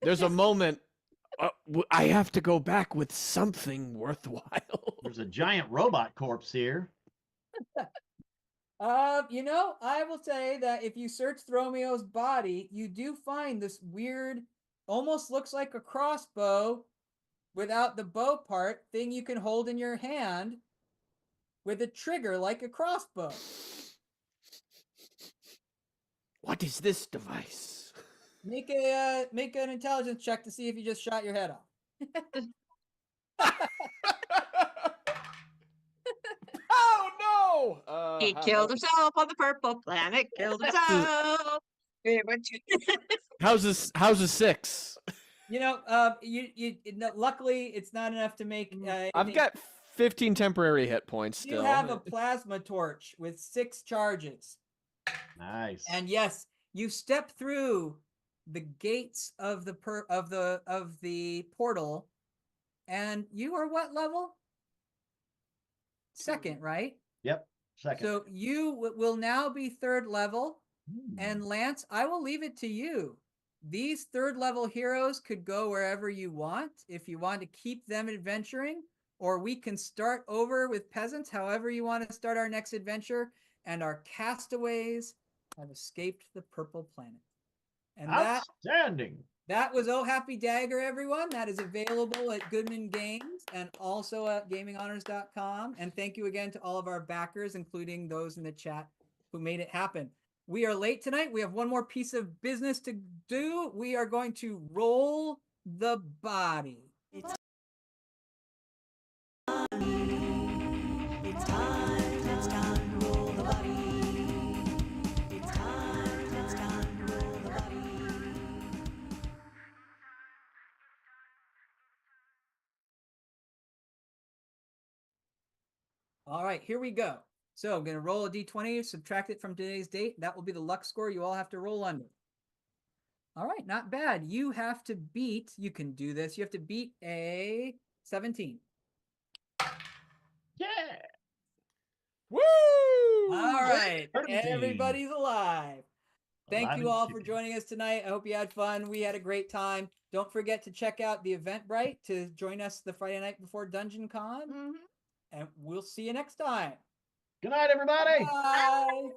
There's a moment. I have to go back with something worthwhile. There's a giant robot corpse here. I will say that if you search Thromio's body, you do find this weird, almost looks like a crossbow without the bow part thing you can hold in your hand with a trigger like a crossbow. What is this device? Make an intelligence check to see if you just shot your head off. Oh no! He killed himself on the purple planet. Killed himself. How's a 6? Luckily it's not enough to make. I've got 15 temporary hit points still. You have a plasma torch with 6 charges. Nice. And yes, you step through the gates of the portal, and you are what level? Second, right? Yep. Second. So you will now be 3rd level. And Lance, I will leave it to you. These 3rd level heroes could go wherever you want. If you want to keep them adventuring, or we can start over with peasants, however you want to start our next adventure. And our castaways have escaped the purple planet. And outstanding. That was Oh Happy Dagger, everyone. That is available at Goodman Games and also at gaminghonors.com. And thank you again to all of our backers, including those in the chat who made it happen. We are late tonight. We have one more piece of business to do. We are going to roll the body. All right, here we go. So I'm going to roll a d20, subtract it from today's date. That will be the luck score you all have to roll under. All right, not bad. You have to beat, you can do this. You have to beat a 17. Yeah. Woo! All right, 17. everybody's alive. Thank Alive you and all for kicking. joining us tonight. I hope you had fun. We had a great time. Don't forget to check out the Eventbrite to join us the Friday night before Dungeon Con. Mhm. And we'll see you next time. Good night, everybody. Bye.